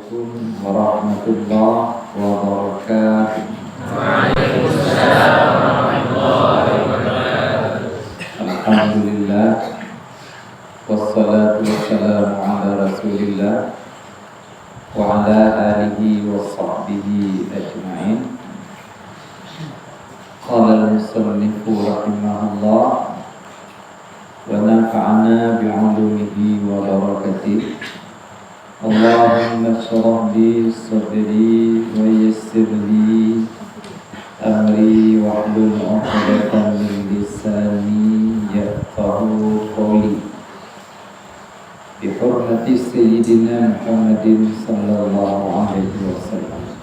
Assalamualaikum warahmatullahi wabarakatuh. Waalaikumsalam warahmatullahi wabarakatuh. Alhamdulillah, wassalatu wassalamu ala rasulillah wa ala alihi wa sahbihi ajma'in. Qala al-musannifu rahimahullah wa nafa'ana bi'ulumihi wa barakatihi. Allahumma shrah li sadri wa yassir li amri wahlul 'uqdatam min lisani yafqahu qawli. Bi hurmati sayyidina Muhammadin sallallahu alaihi wasallam.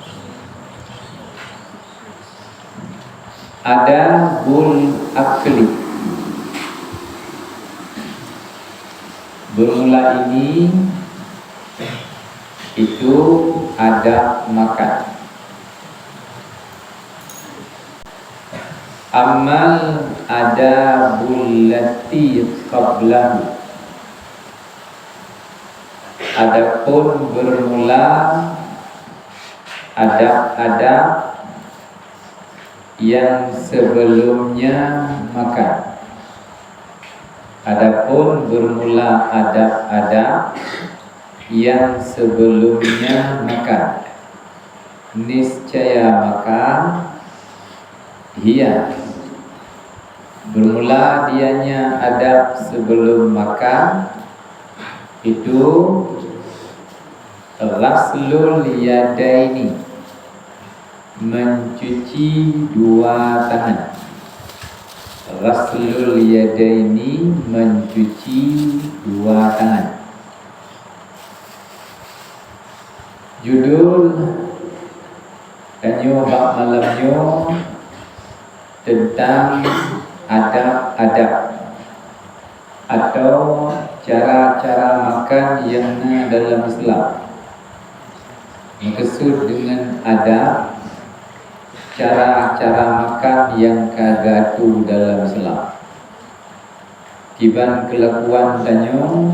Adabul akli. Bermula ini itu adab makan. Amal adabul lati qablahu. Adapun bermula adab-adab yang sebelumnya makan. Adapun bermula adab-adab yang sebelumnya makan, niscaya makan iya. Bermula dianya adab sebelum makan itu ghaslul yadaini, mencuci dua tangan. Ghaslul yadaini, mencuci dua tangan. Judul kanyo bab malamnyo tentang adab-adab atau cara-cara makan yang dalam Islam. Maksud dengan adab cara-cara makan yang kagatu dalam Islam. Kiban kelakuan tanyo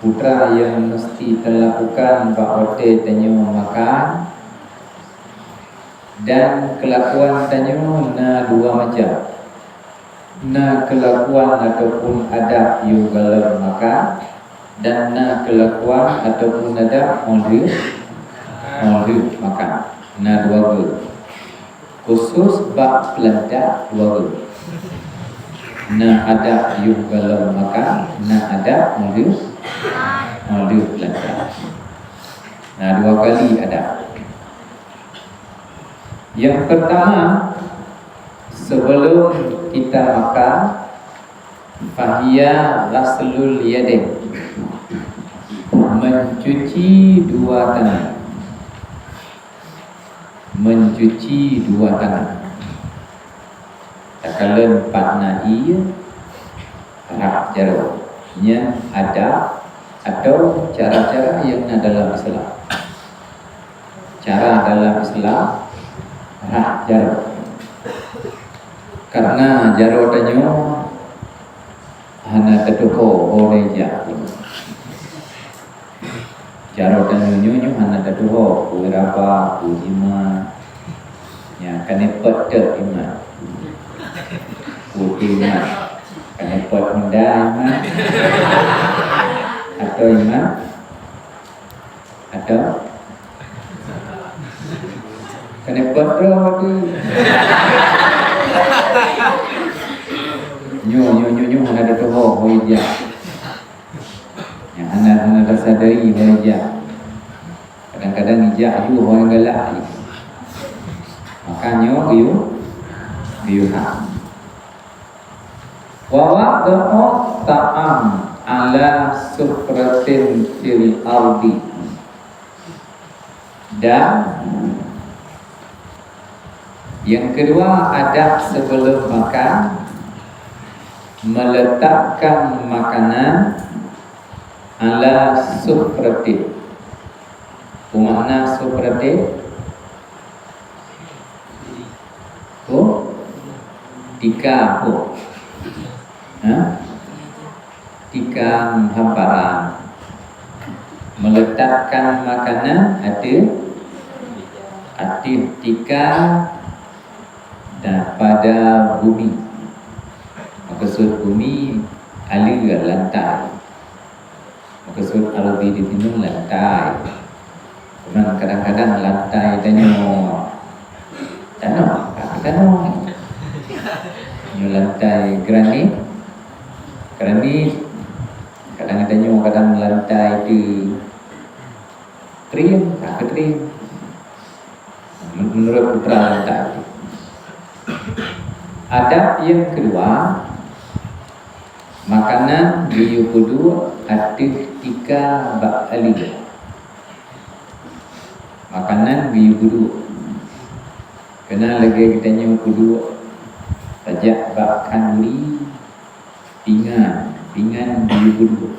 putra yang mesti terlakukan baote tanyo makan, dan kelakuan tanyo na dua macam. Na kelakuan ataupun adab yu dalam makan, dan na kelakuan ataupun adab ondu makan. Na dua gel. Khusus bab pelanda dua gel. Na adab yu dalam makan, na adab ondu pelanda. Nah, dua kali ada. Yang pertama, sebelum kita makan, fahiya ghaslul yadain, mencuci dua tangan. Mencuci dua tangan. Takalan patnai harap jarumnya ada atau cara-cara yang dalam Islam. Cara dalam Islam hak jaro. Karena jaro tanyo hana tetuho oreja. Jaro tanyo nyo hana tetuho berapa ujima ya kanepet iman. Iman kanepet menda iman. Atau iman atau kenapa tu nyo ada tu hoja yang anak sadari hoja. Kadang-kadang ijak ju orang galak, makanya biu ha wa wa'dhu ta'am ala sufratin fil ardi, dan yang kedua adab sebelum makan, meletakkan makanan ala sufratin. Makna sufratin tika tikam hamparan meletakkan makanan ada tikar dan pada bumi. Maksud bumi alir lantai. Maksud ardi di sini lantai. Memang kadang-kadang lantai tanah. Ini lantai granit. Kadang-kadang lantai di trim, menurut putra lantai. Adab yang kedua, makanan diyukudu atika ba'ali. Makanan diyukudu. Kena lagi kita nyukudu tajak bakkan li pingan diyukudu.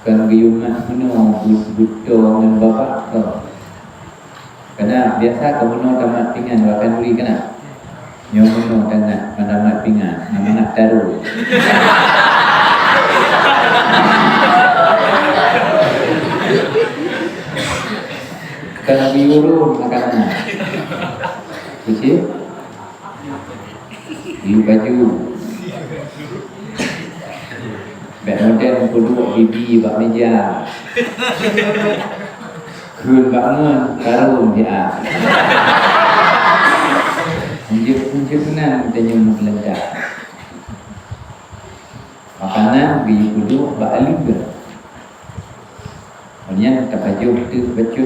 Kan giyumat meno buto dengan bapak ke. Kena biasa kemuno tamat pingan bakkan li kena. Nyomono dengan tamat pingan nama taruh. Kan biuru makanan. Kucing biu baju beg model puluk bibi bak meja kun bangun karun dia unjuk nan kita nyumuk ledak makanan biu puluk bak alim kemudian tapajuk tu baju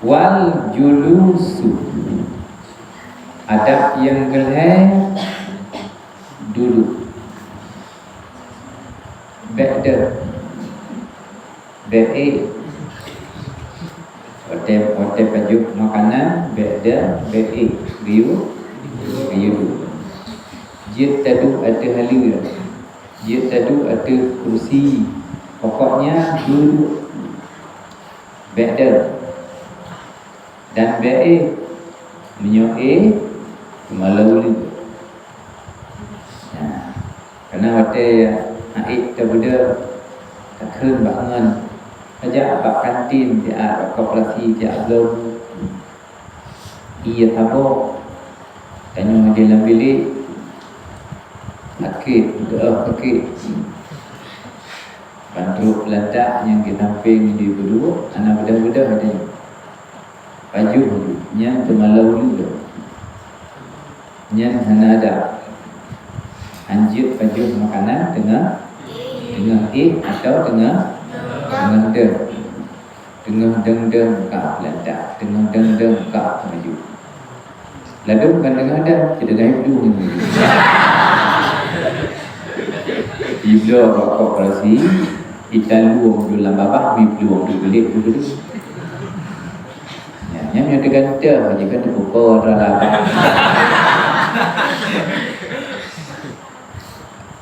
wal julusu adab yang gelai duduk ba'da ba'i ote pajuk makanan ba'da ba'i riu jid tadu ada halir jid tadu ada kursi pokoknya duduk ba'da dan ba'i menyoe malau kerana hotel aik terbuda tak kena bangun ajak bak kantin dia bak koperasi dia belum ia tabok tanya dalam bilik akid bantu letak yang kita samping di berdua anak budak-budak ada baju yang termalau dulu yang hana ada anjir baju makanan dengan atau dengan deng kap letak dengan deng kap baju lalu bukan dengan kita gaya dulu iblo koperasi kita luang dalam babak luang dulu yang tergantung jika terpukul dalam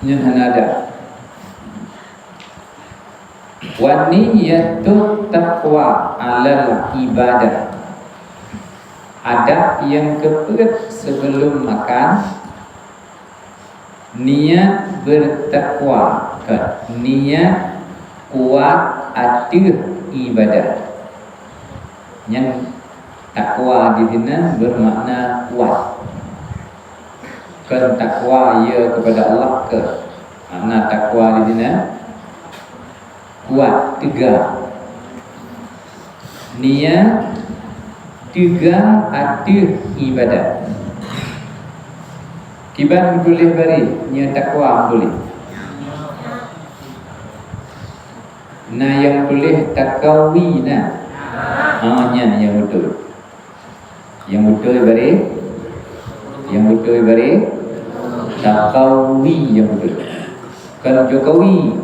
yang ada wa niyatu taqwa alal ibadah adab yang keempat sebelum makan niat bertakwa niat kuat atir ibadah yang takwa di sini bermakna kuat. Kan takwa ia kepada Allah ke makna takwa di sini kuat tegar. Niat tegar atir ibadah. Kiban boleh beri niat takwa boleh. Nah yang boleh takawi nah. Yang betul. Yang betul beri takawi yang betul. Kalau Jokowi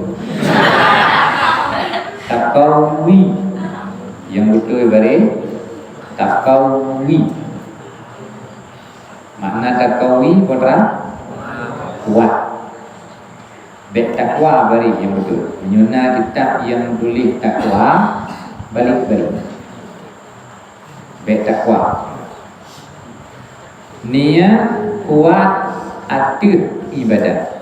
takawi yang betul beri takawi. Makna takawi pada kuat. Bek takwa beri yang betul. Menyuna kitab yang boleh takwa balik. Bek takwa. Niat kuat atir ibadah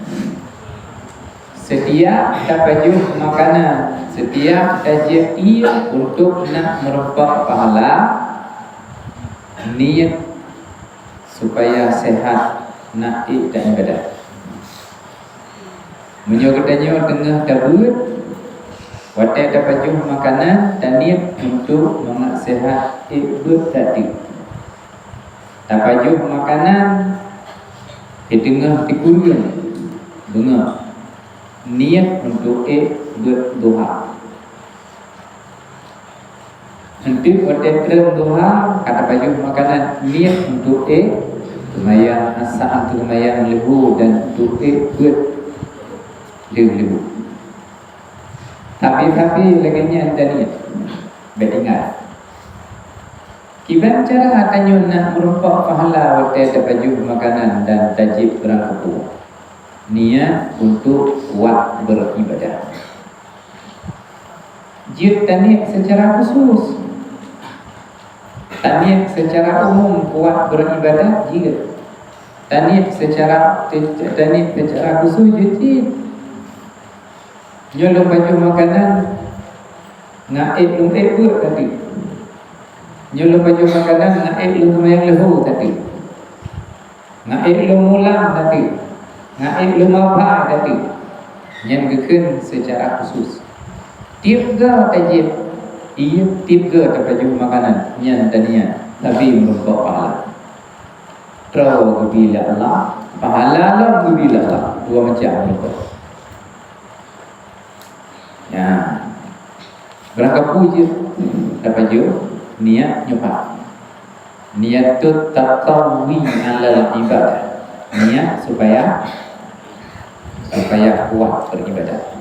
setiap tapajuh makanan, setiap tajik ia untuk nak merupak pahala, niat supaya sehat nak dan ibadah. Menyokatnya tengah tabut, watak tapajuh makanan dan niat untuk menasihat ibadah tadi. Tapajuh makanan di tengah tikurun, dengar niat untuk berdoa. Nanti watak berdoa kata tapajuh makanan niat untuk kemayang asal kemayang lebu dan untuk lebu. Tapi laginya ada niat. Beringat. Kiban cara akannya nak merupak pahala waktu tapajuh makanan dan tajib berangkupu. Niat untuk kuat beribadah. Jid taniat secara khusus. Taniat secara umum kuat beribadah jid. Taniat secara khusus jid. Nyolong baju makanan ngaib lum ekut tadi. Nyolong baju makanan ngaib lum yang lehu tadi. Ngaib lum mulam tadi. Ngaib lum apa tadi. Yang gekun secara khusus. Tiga tajib. Ia tiga baju makanan yang tadinya tapi merupakan pahala. Trau bila Allah, pahala lah bila Allah. Dua macam merupakan. Ya, berangkat puji dapat jo niat nyoba. Niat tu taqawi ala ibadah. Niat supaya kuat beribadah.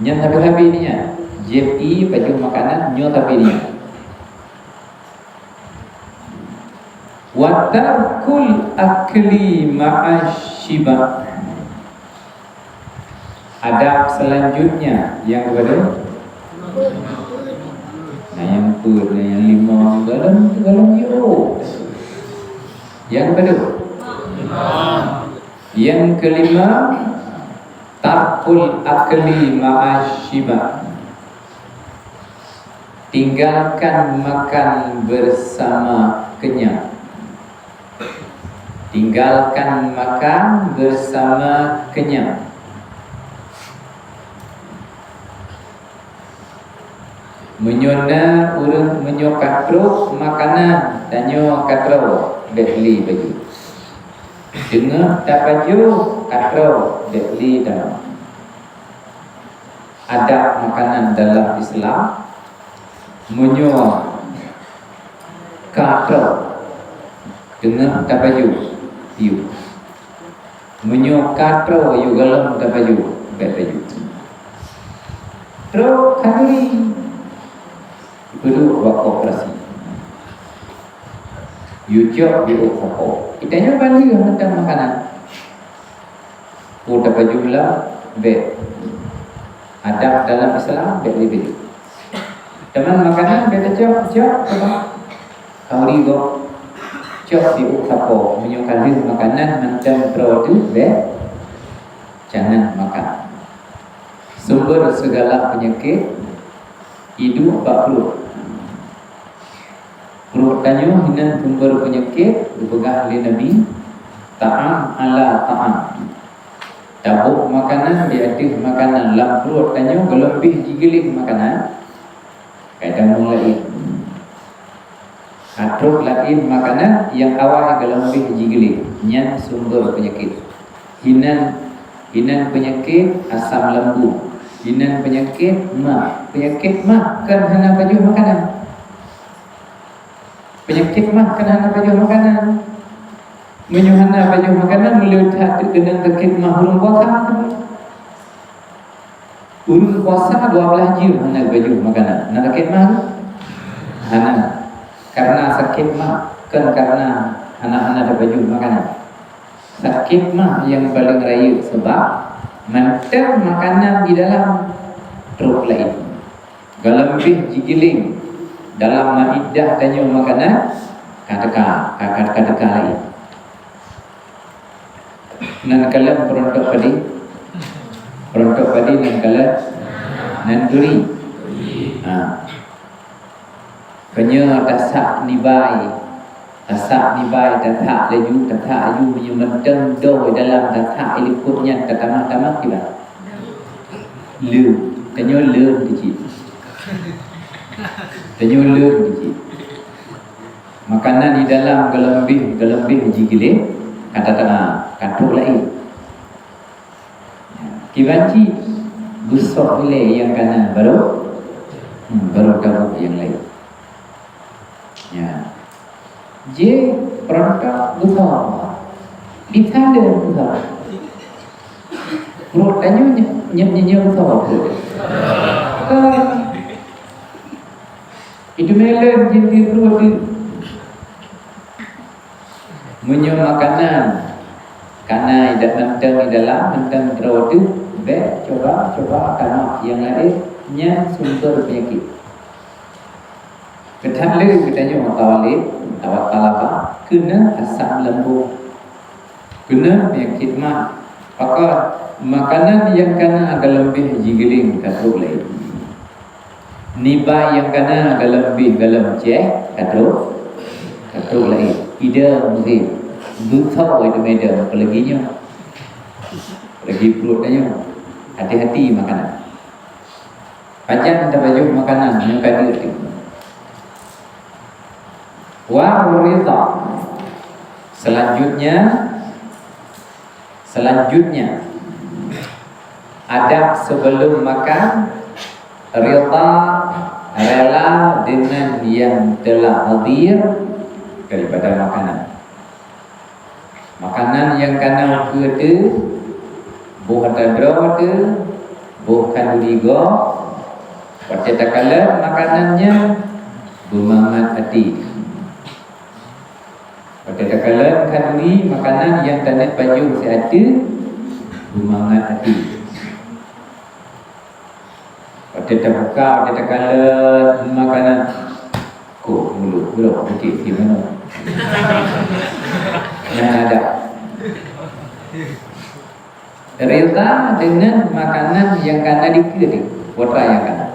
Niat tapi niat. JI baju makanan nyo tapi niat. Wa tarkul akli ma'asyiba. Adab selanjutnya yang kepada yang pur, yang lima dalam yo. Yang kepada yang kelima tarkul akli ma'asyiba. Tinggalkan makan bersama kenyang. Tinggalkan makan bersama kenyang. Menyona urang menyokatruk makanan danyo katro beli baju. Dengar tapaju katro beli dalam. Ada makanan dalam Islam menyo katro dengar tapaju yu. Menyo katro yu galam tapaju baju. Tro kali perlu buat kooperasi. YouTube di Oko. Itanya balik tentang makanan. Udah jumlah be. Adab dalam Islam be lebih. Teman makanan beta cok apa? Kau rigo cok di Oko menyukai makanan macam produk be. Jangan makan. Sumber segala penyakit hidup bakul. Perut tanyo hinan sumber penyakit dipegang oleh Nabi. Ta'am ala ta'am. Tabuk makanan diadih makanan lam perut tanyo lebih jigiling makanan. Kadang mulai atruk lain makanan yang awal lebih jigiling. Nyan sumber penyakit. Hinan penyakit asam lambung. Hinan penyakit mah. Penyakit mah kan hana baju makanan. Penyakit mah kena baju makanan. Menyuhana baju makanan melihat dengan sakit mah urung puasa. Urung puasa 12 jam hana baju makanan. Nah sakit mah hana. Karena sakit mah kan karena hana ada baju makanan. Sakit mah yang paling raya sebab mantap makanan di dalam perut lain. Galambih jigiling dalam maidah tanya makanan kata lain. Nan kalam perontok tadi Perontok padi nan kala nan duri. Kenya tasak nibai tatak laju tatak ayu punya menteng doi dalam tatak ilikutnya tatamah-tamah kira lu kenya lu dikit makanan di dalam gelembih jigile kata tanah katuk lain kibanci busok ile yang kanan baru tahu yang lain ya je perontak besar ditanda besar perut tanya nyep besar itu melon jadi perut punya makanan karena tidak mentang di dalam mentang terus tu coba karena yang lainnya sumber penyakit ketan le kita nyo tawat talaba kena asam lambung kena penyakit mah maka makanan yang kena agak lebih jigiling katuk lain niba yang kena agak lebih dalam cek katuk lain ida mungkin buthau itu beda apalaginya lagi perutnya hati-hati makanan panjang tabajuk makanan yang kena itu warita selanjutnya adab sebelum makan rita rela dengan yang telah hadir daripada makanan yang kena ke buh tadra ke buh kandigo pada takala makanannya bermangat hati pada takala kandungi makanan yang tanah baju seada bermangat hati pada takala makanan kok mulut belum okey gimana yang ada rela dengan makanan yang kena dikiri putra yang kena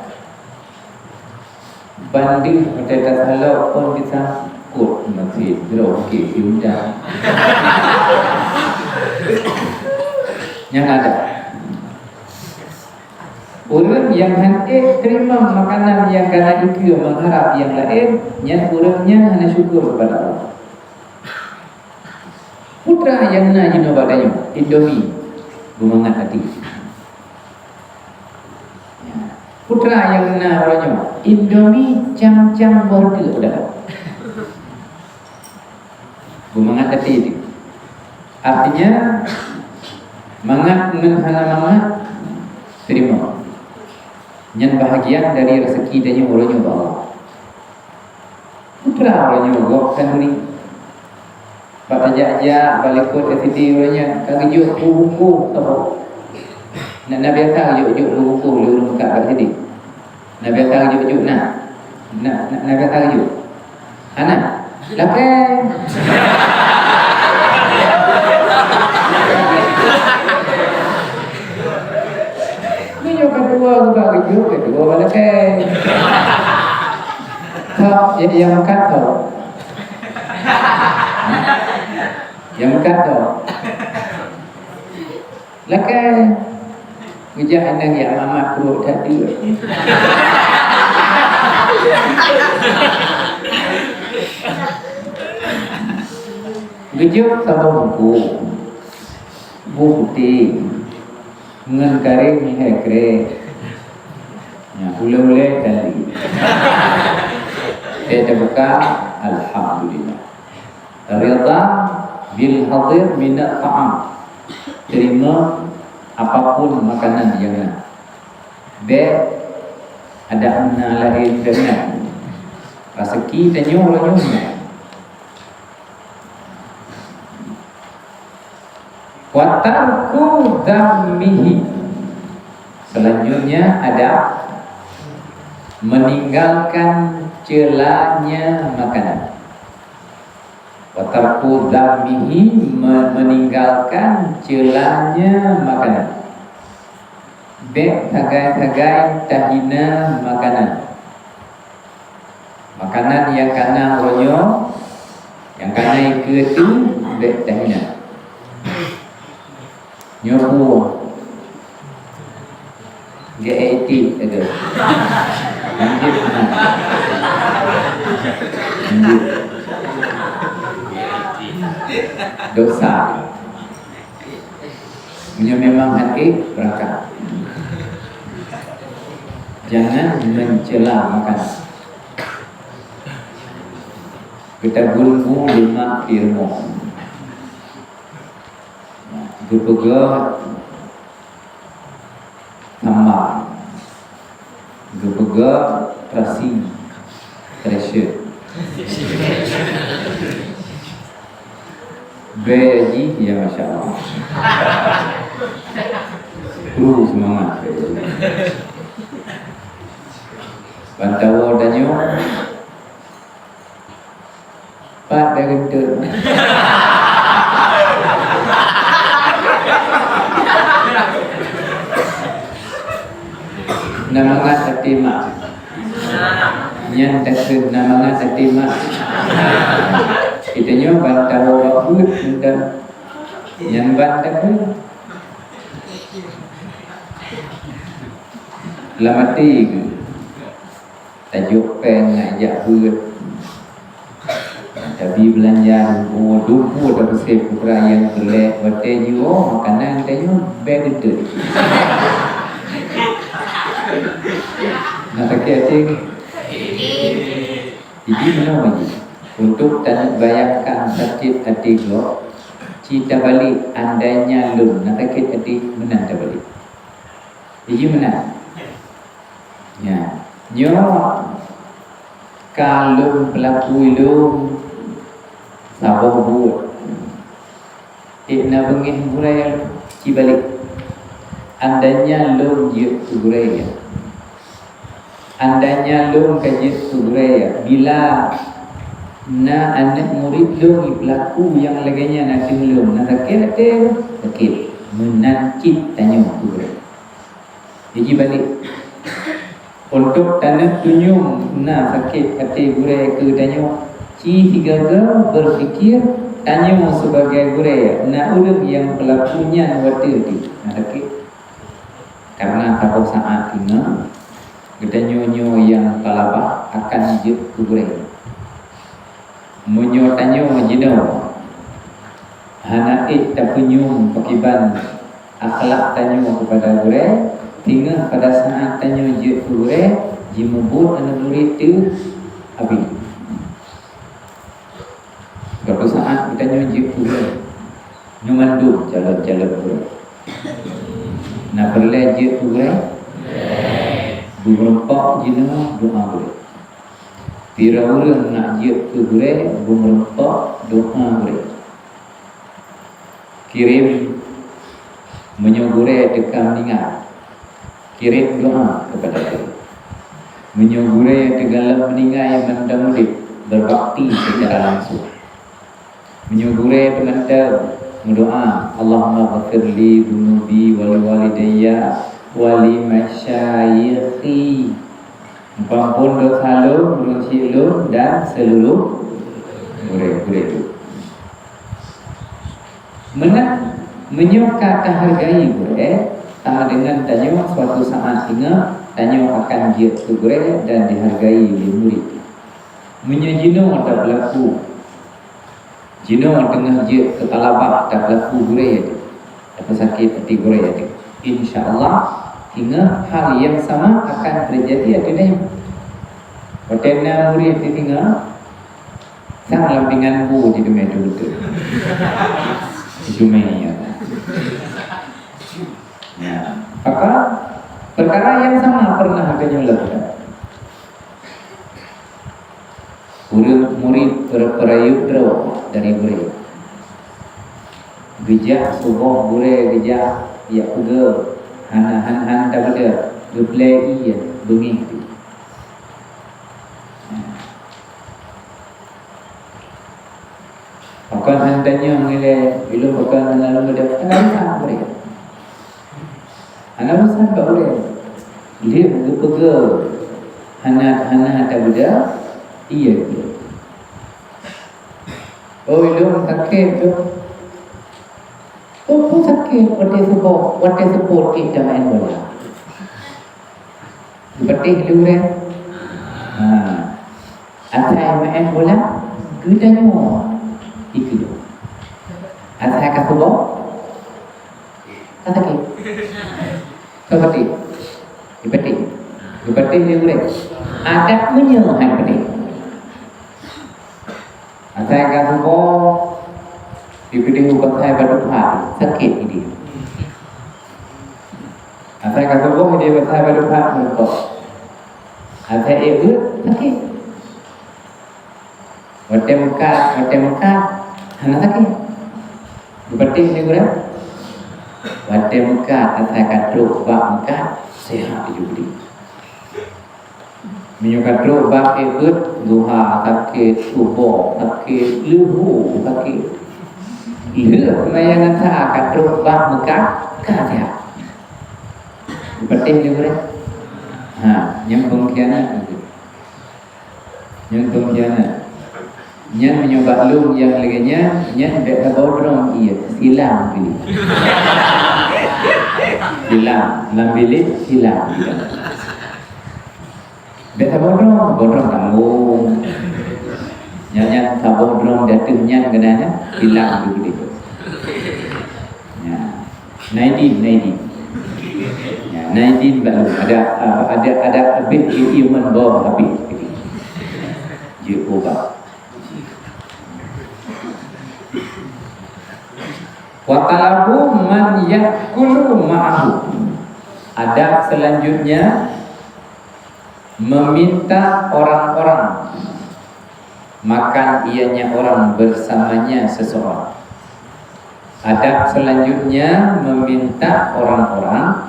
banding pada takala pun bisa kut masih belum okey sudah yang ada orang yang hendak terima makanan yang kena dikira mengharap yang lain yang orangnya hanya syukur kepada Allah putra yang nak jenuh badanya Indomie bermangat hati putra yang nak orangnya Indomie cam-cam border udah bermangat hati itu artinya mangat menghalamangat terima yang bahagia dari rezeki dan orangnya Allah putra orangnya gokkan ni pada jajak balik kot FD orangnya kagejuk buku tahu nak nabi kata juk buku lurus kat FD nabi kata juk nak nabi kata juk anak lapai kedua balik kau yang makan kau lakai kerja anda yang amat perut tadi gejuk sama buku putih ngan karing ni hekre ya ule tadi kita buka alhamdulillah rida bil hadir min ta'am terima apapun makanan yang nak ada anna lahir dengan rezeki dan nyonya wa tarku dhammihi selanjutnya ada meninggalkan celanya makanan wa tarku dhammihi meninggalkan celanya makanan Bek tagai-tagai tahina makanan. Makanan yang kena ronyo, yang kena ike tu bek tahina. Nyopo GAT ada. Lanjut mana? Lanjut. Dosa. Punya memang hati berangkat. Jangan mencela makan. Kita gulmu lima firmo. Gepega tambah. Gepega terasi treasure. Beji ya Masya Allah. Semangat. Bantawa danyo Pak dah gendut. Namangat satima Nyan takut namangat satima Kita nyo bantawa wakut Entah Nyan bantawa Lamati ke tajuk pen nak ajak buat tapi belanja dumpu dah bersih pukra yang gelap batai jiwa makanan tanya beg gede nak sakit hati jadi mana lagi untuk tak bayangkan sakit hati lo cita balik andainya lum nak sakit hati menang tak balik jadi menang ya nyo kalau pelaku itu sabar buat nak bengih burai cibalik andanya lo je burai andanya lo kaji burai bila na anak murid lo pelaku yang laganya nanti lo nak sakit menancit tanya burai jadi balik untuk tanah tunyum na sakit hati gurai ke tanyo ci tiga berfikir tanyo sebagai gurai na urang yang pelakunya wati di sakit karena kalau saat ini kita nyo yang kalabah akan hidup ke gurai munyo tanyo jino hana tak punyum pakiban akhlak tanyo kepada gurai tinggal pada saat tanya je pure jimubut anak murid tu habis. Berapa saat kita tanya je pure nyomandu jalan-jalan pure. Nak berle je pure berempak jina doa pure. Tira orang nak je pure berempak doa pure. Kirim menyogure dekat meninggal. Kirim doa kepada dia menyogure dalam meninggal yang mendamudit berbakti secara langsung menyogure teman-teman mendoa Allahumma ghafirli dunubi wali walidayya wali masyayikhi ampun dosa lu berusia lu dan seluruh gure-gure itu menyokak hargai gure tak dengan tanya suatu saat hingga tanya akan dia segera dan dihargai oleh murid. Menyajino tak berlaku. Jino tengah dia ketalabak tak berlaku gure tak sakit hati gure itu. Insya-Allah hingga hal yang sama akan terjadi adanya. Pertena murid tinggal sang lampingan bu di meja betul. Itu mainnya. Ya, maka perkara yang sama pernah adanya lakukan. Murid berperayuk dari murid. Gejak subuh murid gejak ya uga han tak ada geplei ya bengih. Maka hantanya menilai bila bukan lalu ada anak murid. Anak besar tak boleh Dia berpega hana tak budak. Iya ke. Oh, ilmu sakit tu. Oh, pun sakit. What is support kita main bola. Seperti dulu kan. Asal main bola, kita nyawa. Itu. Asal kasih bola, tak sakit. Seperti dulu kan. Ada punya hal seperti. Asal kasih bola. Dipilih bukan saya pada Tuhan, sakit ini. Asal kata boh dia bersalah pada Tuhan menurut. Asal ibu sakit. Wate muka, hana sakit. Seperti ini guna. Wate muka, asal kata bak muka sehat juga. Menyukat bak ibu duha sakit, tubuh sakit, lehu sakit. Iya, mayangan saya akan terubah muka kerja. Seperti ini boleh. Yang pengkhianat itu. Yang menyobat lu yang lainnya, yang beka bodrong iya, silang pilih. Silang. Beka bodrong tanggung. Yang sabon drum datangnya kenanya hilang begitu. Ya, 19. Ya, 19 baru ada bit human bomb habis begitu. Jehovah. Wa talabu man yakulu ma'ahu. Adab selanjutnya meminta orang-orang makan ianya orang bersamanya seseorang. Adab selanjutnya meminta orang-orang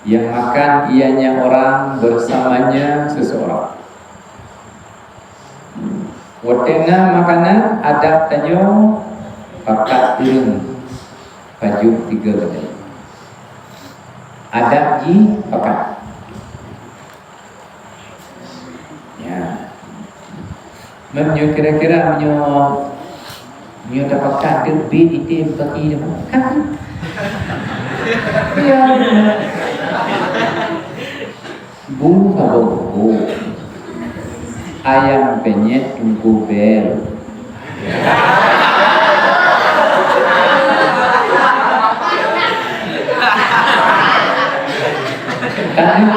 yang makan ianya orang bersamanya seseorang. Watena makanan adab tanyo pakat turun baju 3 kali. Adab ji pakat. Ya. Menyo kira-kira menyo dapatkan lebih item bagi dia kan. Ya. Bu sabuk ayam penyet tunggu bel. Tanah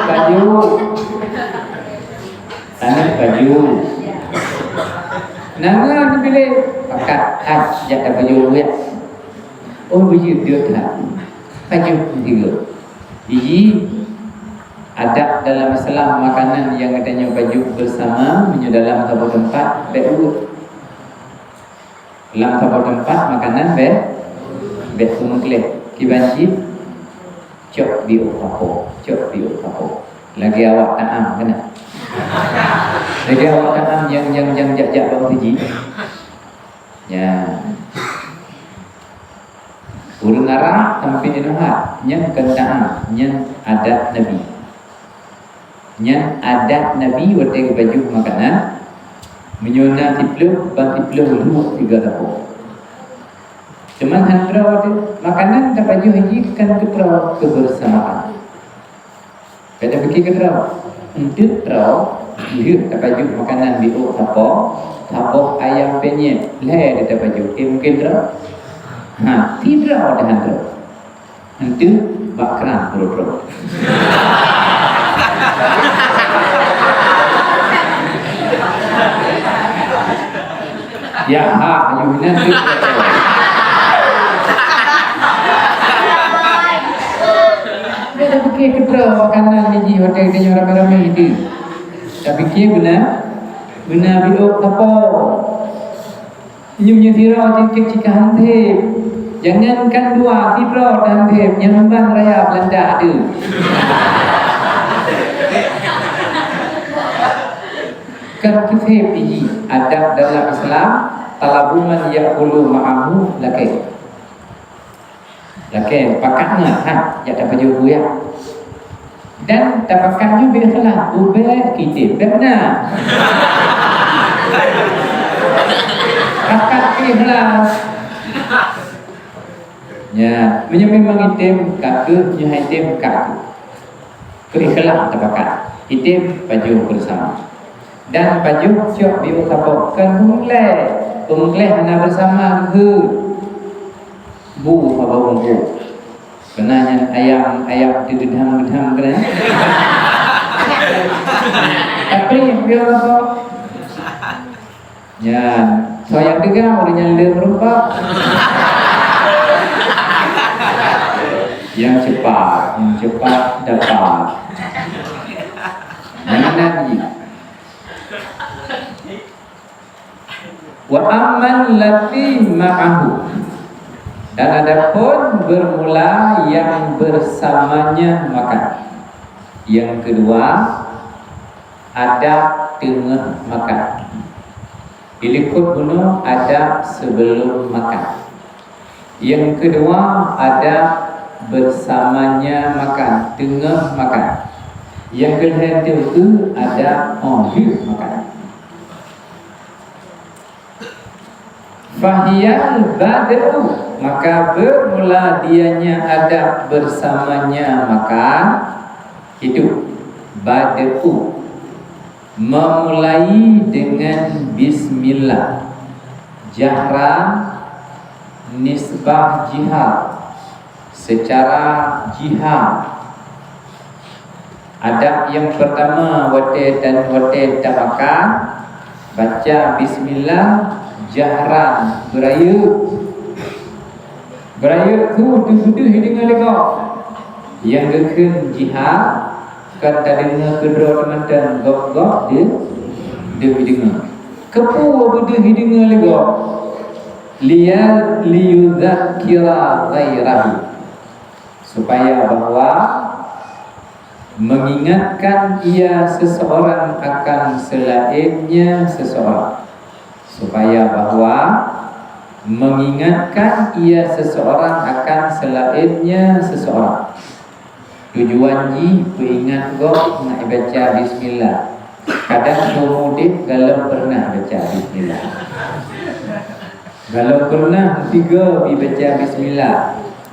baju. Nanga dipilih pakat jatah baju ya. Oh baju dia tak. Baju tiga. Biji adab dalam Islam makanan yang katanya baju bersama menyu dalam satu tempat beurut. Dalam satu tempat makanan berumkleh kibanci cok biu kapo. Lagi awak taam kena. Lagi awak taam yang jajak bang tiji. Ya. Urang arah sampai dinuhat yang kentaan yang adat Nabi. Yang adat Nabi waktu baju makanan menyona tiplu bang tiplu lu 3 tapo. Cuman handra waktu makanan tak baju haji kan keperau kebersamaan. Kada fikir keperau. Untuk terau dia tak baju makanan biu tapo ayam penyet le dia tak baju mungkin terau. Tidak ada handra. Itu bakran bro. Ya ayunan tu. Dia fikir kedra makanan ni hotel dia ramai-ramai itu. Tak fikir guna biok apa. Nyumnya tirau cik hantip. Jangankan 2 tirau dan hantip yang bang raya Belanda ada. Kan kita biji adab dalam Islam talabuman yakulu ma'ahu lakai pakatnya ya dapat baju ya Dan tapakannya biarlah ubah kita benar. Kakak ikhlas. Ya, memang item kakak, nya item kakak. Keikhlas tapakan. Item baju bersama. Dan baju cok biu kapokkan bungleh hana bersama ke bu apa bu. Benarnya ayam gedam kena. Tapi biar apa? Ya, so yang tiga orangnya lebih berupa yang cepat dapat. Yang lagi. Wa amman lati ma'ahu. Dan adapun bermula yang bersamanya makan. Yang kedua ada tengah makan. Ilikut bunuh ada sebelum makan. Yang kedua ada bersamanya makan, tengah makan. Yang ketiga itu ada makan. Fahiyal badru, maka bermula dianya ada bersamanya makan. Itu badru, memulai dengan bismillah, jahran, nisbah jihad, secara jihad. Adab yang pertama wate dan wate tak makan, baca bismillah jahran, berayut tu duduh hidung lega. Yang kekun jihad kan tadinya kedua teman-teman gok dia hidung kepu duduh hidung lega liyudzakira ghairahu, supaya bahwa mengingatkan ia seseorang akan selainnya seseorang, supaya bahwa mengingatkan ia seseorang akan selainnya seseorang. Tujuan ji beringat gok nak baca bismillah. Kadang pemudik kalau pernah baca bismillah, kalau pernah tiga baca bismillah.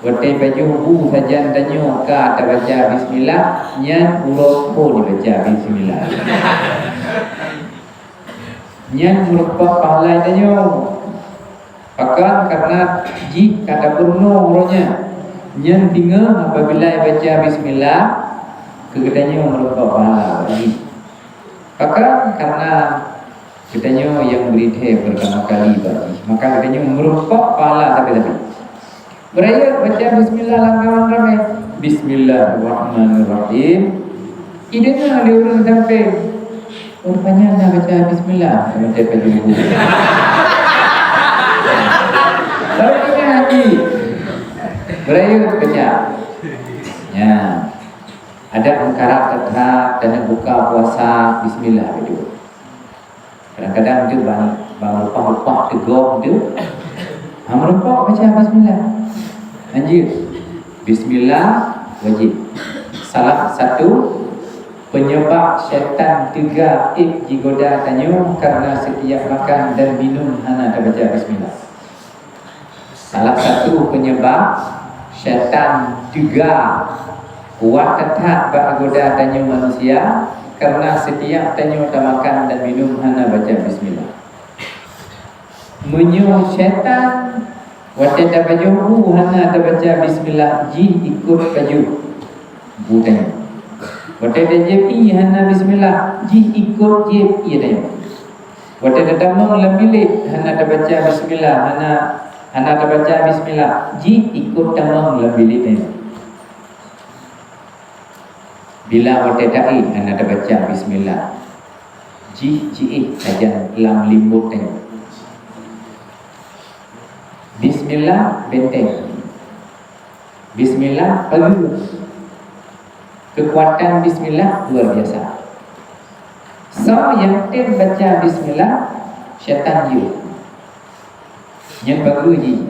Watai baju bu saja tanya ka tak baca bismillah, nyan urut pun dibaca bismillah. Nyan merupakan pahala tanya. Bahkan karena ji kata purno urutnya. Nyan dengar apabila baca bismillah, kegetanya merupakan pahala ji. Bahkan karena kitanya yang beridhe berkali-kali bagi, maka kitanya merupakan pahala tapi. Berayat baca bismillah langkawan ramai. Bismillahirrahmanirrahim. Idenya diurut sampai rupanya nak baca bismillah. Baca dulu. Baru kita haji. Berayat baca. Ya. Ada angkara tetap dan buka puasa bismillah itu. Kadang-kadang itu bang lupa tegok itu. Merupakan baca bismillah. Anjir, bismillah wajib. Salah satu penyebab syaitan tiga jigoda tanyo karena setiap makan dan minum hana tak baca bismillah. Salah satu penyebab syaitan tiga kuat tetap bergoda tanyo manusia karena setiap tanyo tak makan dan minum hana baca bismillah. Menyuruh syaitan waktu tak baju hana tak baca bismillah ji ikut baju budaya. Waktu tak jepi hana bismillah ji ikut jep ia dah. Waktu tak tamang lambilik hana tak baca bismillah hana tak baca bismillah ji ikut tamang lambilik dah. Bila waktu tak hana tak baca bismillah ji ajan lam limbut dah. Bismillah benteng. Bismillah pagi. Kekuatan bismillah luar biasa. So yang tim baca bismillah syaitan you. Yang bagus ji.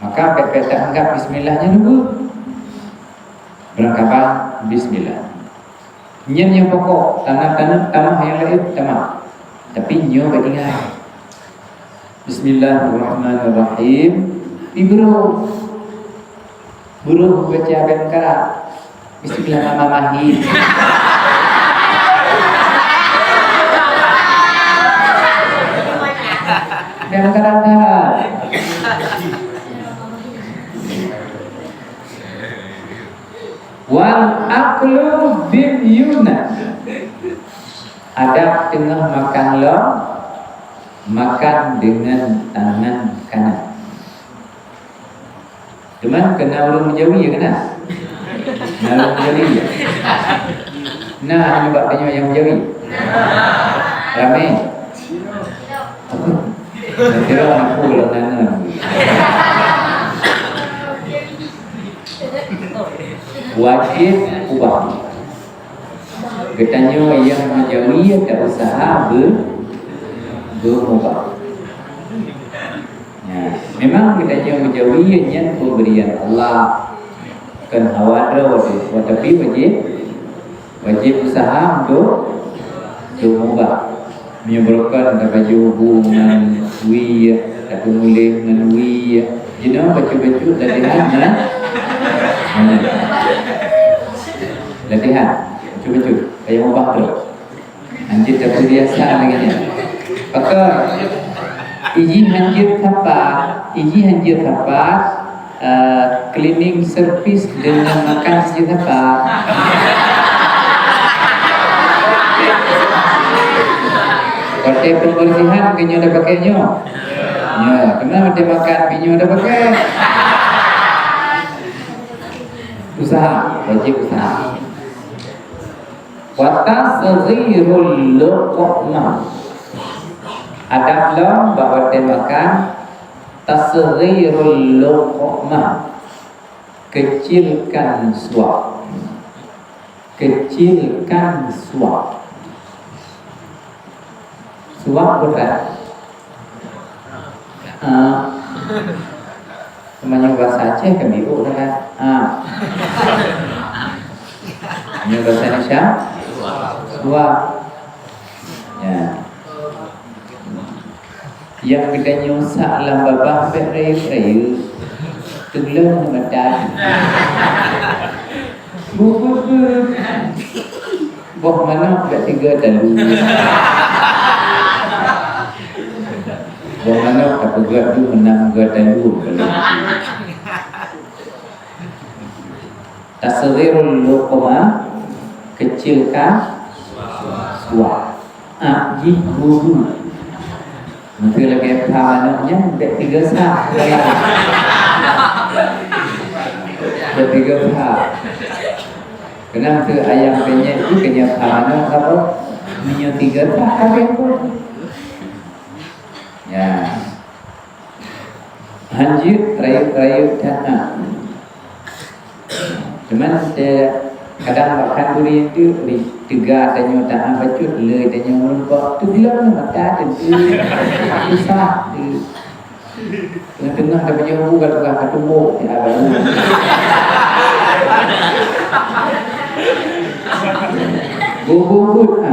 Maka pepet anggap bismillahnya dulu. Berangkapan bismillah. Nyen yang pokok, tanah yang lain tamah. Tapi nyo batingan. Bismillahirrahmanirrahim. Ibro baca bengkara. Bismillahirrahmanirrahim. Bengkara. Wal aklu bil yumna. Adab tengah makan lo, makan dengan tangan kanan. Cuman kena orang Jawi ya kena. Kena orang Jawi ya. Nah, coba tanya yang Jawi. Ramai. Saya kira aku kalau nana. Wajib ubah. Katanya yang menjauhi tak usaha berubah. Ya, memang katanya menjauhi yang pemberian Allah kan hawadra wajib, tapi wajib usaha untuk berubah. Menyebabkan baju hubungan wiyah atau mulai dengan wiyah. Jadi baju-baju latihan latihan cuba-cuba kayak ubah tu anjir tak biasa lagi ni. Maka iji hanjir apa cleaning service dengan makan siapa partai pembersihan pinyo dah pakainya ya kenapa dia makan pinyo dah pakai usaha wajib usaha. Wa tasghirul luqmah. Adablah bahwa dia makan tasghirul luqmah. Kecilkan suap. Kecilkan suap. Suap berat. Namanya bahasa Aceh kami ibu kan. Ini bahasa Indonesia. Suap. Ya. Yang kita nyusak lambabah berayu-rayu tenggelam medan. Boh mana kat tiga dalu. Boh mana kat pegat tu menang pegat dalu. Tasghirul luqmah, kecilkan suap. Ajih guru. Mungkin lagi pamannya dak tiga sah. Dak tiga sah. Kenapa ayam penyet itu kena pamannya apa? Minyak tiga sah kabeh pun. Ya. Hanjir rayu-rayu tanah. Cuman kadang makan duri itu tiga tanya tak bacut le tanya melupa tu bilang mata tu susah di tengah ada punya bukan tukang ketumbuk ya baru bubut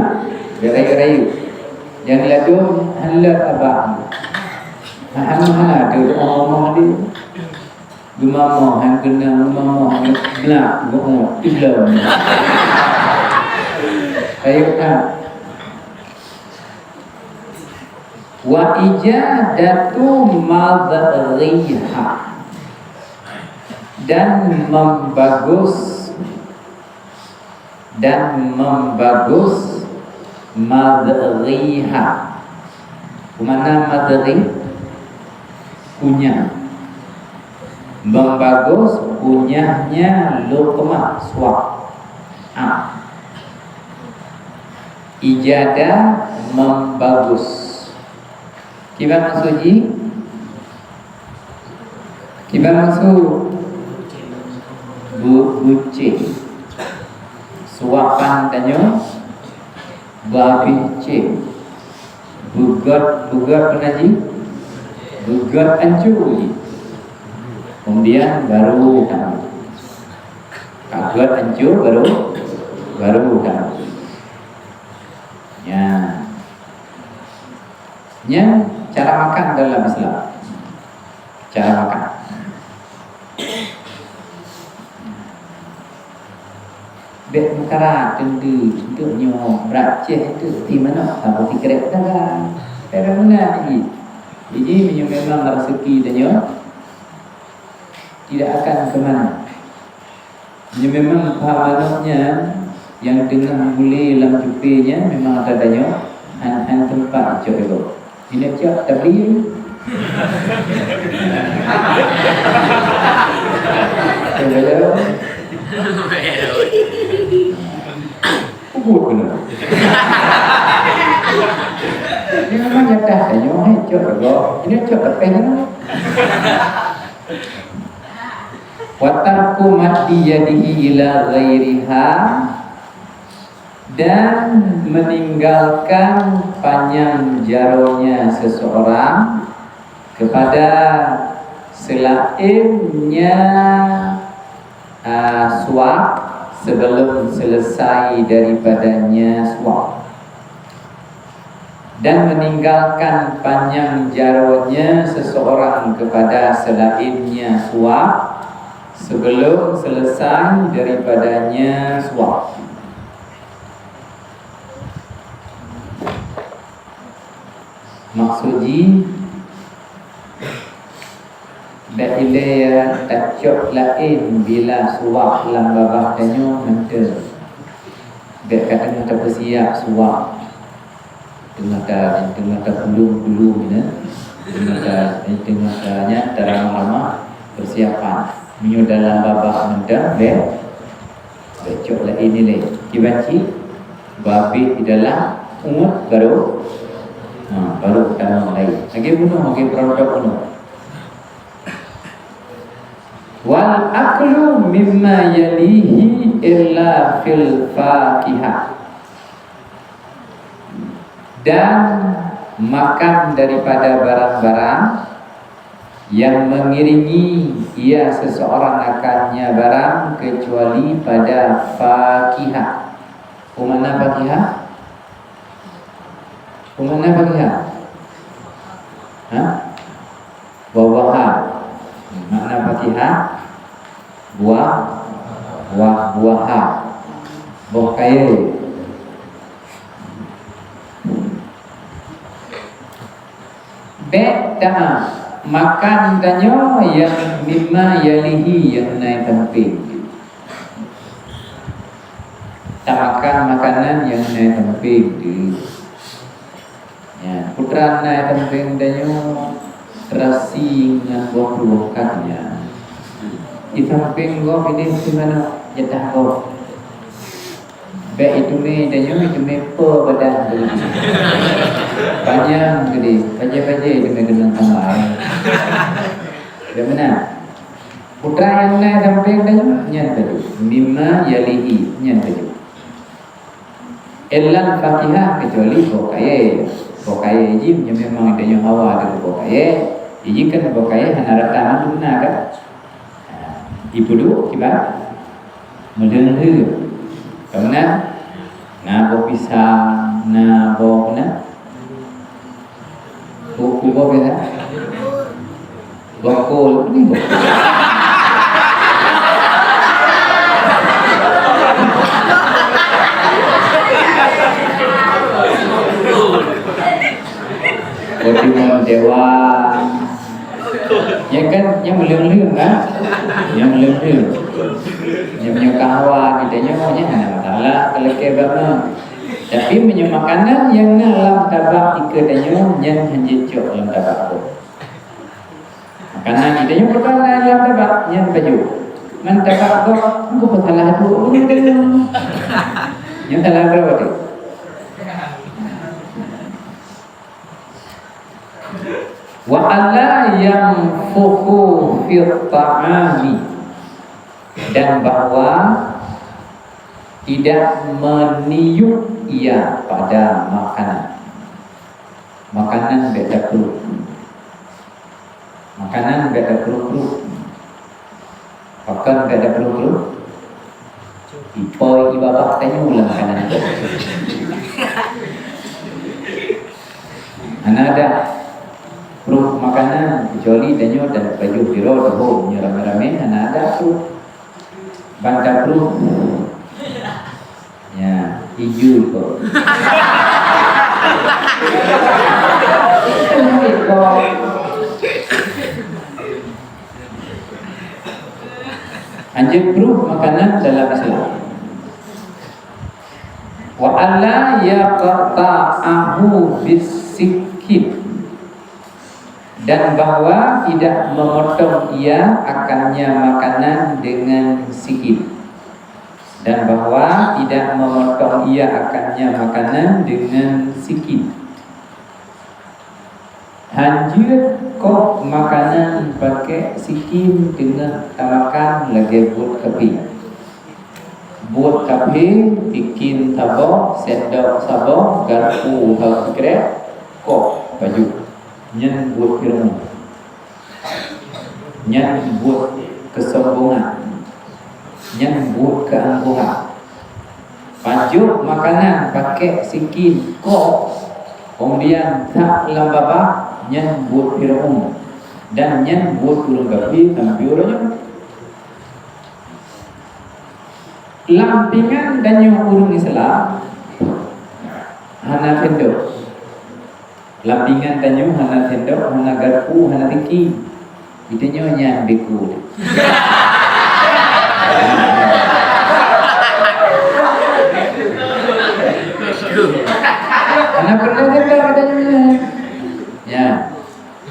rayu-rayu yang lalu halal abang mana tu ngomong dia Gumamo han kena gumamo gelap gumamo tilam. Ayo kan. Wa ijadatu madriha dan membagus madriha. Mana madri? Punya. Membagus punyanya luqmah suap. Ijadah membagus. Kibar maksudnya? Kibar maksud bucin. Suapan tanya babicin. Bugat penaji. Bugat ancuri. Kemudian baru Kaget hancur baru dah. Ya, cara makan dalam Islam. Cara makan. Bet mekara tendu untuk nyo beraceh itu di mana sampai tikrek dah. Tapi mana ni? Ini memang rezeki dia tidak akan ke mana. Ini memang pamannya yang dengan boleh dalam jupenya memang ada banyak han tempat cok itu. Ini cok tapi Hello. Kubur kena. Ini memang nyata saja. Cok itu. Ini cok apa ni? Watarku mati yadihi ila ghairiha, dan meninggalkan panjang jaronya seseorang kepada selainnya suap sebelum selesai daripadanya suap, dan meninggalkan panjang jaronya seseorang kepada selainnya suap sebelum selesai daripadanya suap. Maksudnya Bailaya takcok lain bila suap lambabah danyo nanti Bek katanya tak bersiap suap Tengah pulung-pulung ni Tengah terang-ramah persiapan Minyo dalam babah nanti Takcok lain ni leh Kibanci Babi di dalam umut baru baru tanam lain Lagi bunuh, lagi produk bunuh Wal aklu mimma yalihi illa fil fakihah, dan makan daripada barang-barang yang mengiringi ia seseorang akannya barang kecuali pada fakihah. Mana fakihah? Mana fakihah? Buah-buahan. Makna fakihah buah-buahan, buah kaya. Beda makan danyo yang mimma yalihi yang naik temping. Tak makan makanan yang naik temping. Ya, putra naik temping danyo terasi dengan buah-buahannya. Di samping gua pilih di mana jatah gua. Baik itu me dan itu me per badan tu. Panjang gede, panjang-panjang itu me kena tambah. Dah mana? Putra yang naik samping dan nyan tadi. Mimma yalihi nyan tadi. Illa fakihah kecuali bokaya. Bokaya ini memang ada yang hawa dengan bokaya. Ini kan bokaya hanya rata mana kan? Ibu dulu kibar mendengar karena nabo pisang nabo na buku beda bakul ni Bodiman dewa yang kan yang meleng-leng kan yang meleng-leng yang punya kawan kita nyonya masalah kalau ke bapa tapi punya makanan yang dalam tabak ika danyo yang hanjicok dalam tabak tu makanan kita nyonya bukan dalam tabak yang baju man tabak tu aku salah tu yang salah berapa tu wa alla yanfukhu fi ta'ami, dan bahwa tidak meniup ia pada makanan beda perut, makanan beda perut, makan beda perut, Ipoi ibabak tanya ulang makanan itu. Ada perut makanan kecuali danyo dan baju biro doho rame-rame ada perut bangka perut ya hijau kok. Anjir perut makanan dalam Islam. Wa alla yaqta'ahu bisikit, dan bahwa tidak memotong ia akannya makanan dengan sikit, dan bahwa tidak memotong ia akannya makanan dengan sikit. Anjir kok makanan pakai sikit dengan tamakan lagi buat kapi. Buat kafe, bikin tabok, sendok sabok, garpu hal kira, kok baju, nyen buat firman, nyen buat kesombongan, nyen buat keangkuhan. Baju makanan pakai sikin, kok, kemudian tak lambaba, nyen buat firman, dan nyen buat turun kafe, tapi orangnya. Lampingan dan yang urung Islam hana tendok. Lampingan dan yang hana tendok, hana garpu, hana tiki. Itu nyonya beku. Hana pernah tendok katanya. Ya,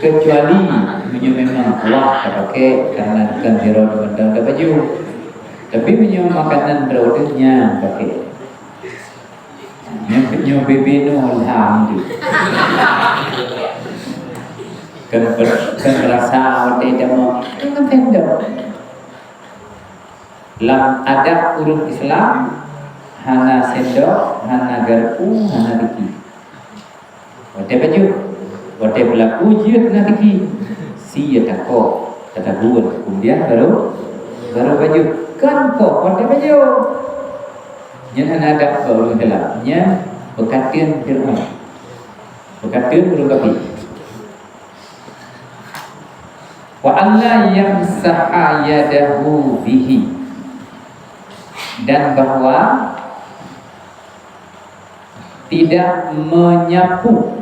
kecuali memang Allah terpakai karena ganti roda dan baju. Tapi punya makanan produknya pakai yang bebe no ham tu kan rasa ada demo dengan tenda lam ada urut Islam hana sendok hana garpu hana tiki wate baju wate berlaku jiut hana tiki si ya tako kata buat kemudian baru baju kan kok pakai baju yang ada baru dalamnya bekatian firman bekatian berugapi wa alla yamsaha yadahu bihi, dan bahwa tidak menyapu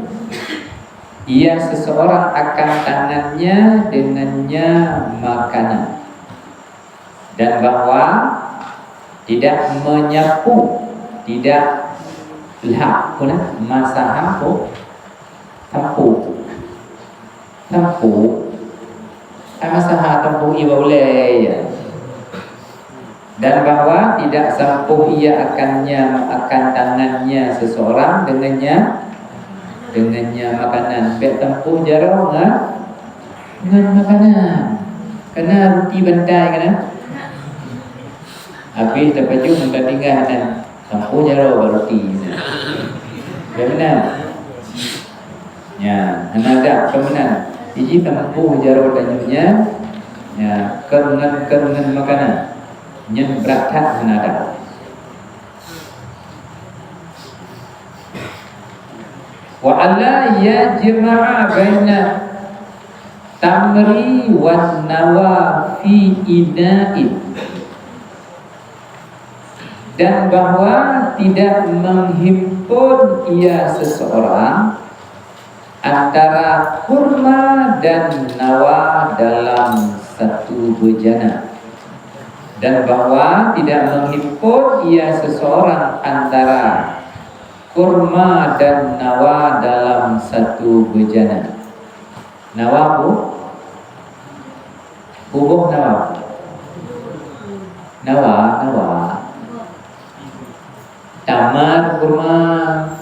ia seseorang akan tangannya dengannya makanan, dan bahwa tidak menyapu, tidak lap, masaha tampu, masaha tampu ia boleh ya. Dan bahwa tidak sampuh ia akan tangannya seseorang dengannya makanan. Bet tampu jarang dengan makanan, karena roti bantai kan. Habis dapat jumpa minta tinggal dan sampu jaro roti. Benar. Ya, ada kemenan. Iji tampu jaro danyunya. Ya, kerengan makanan. Yang berakat menada. Wa alla yajma'a baina tamri wan nawa fi ina'in, dan bahwa tidak menghimpun ia seseorang antara kurma dan nawa dalam satu bejana, dan bahwa tidak menghimpun ia seseorang antara kurma dan nawa dalam satu bejana. Nawa bubuh nawa tamar kurma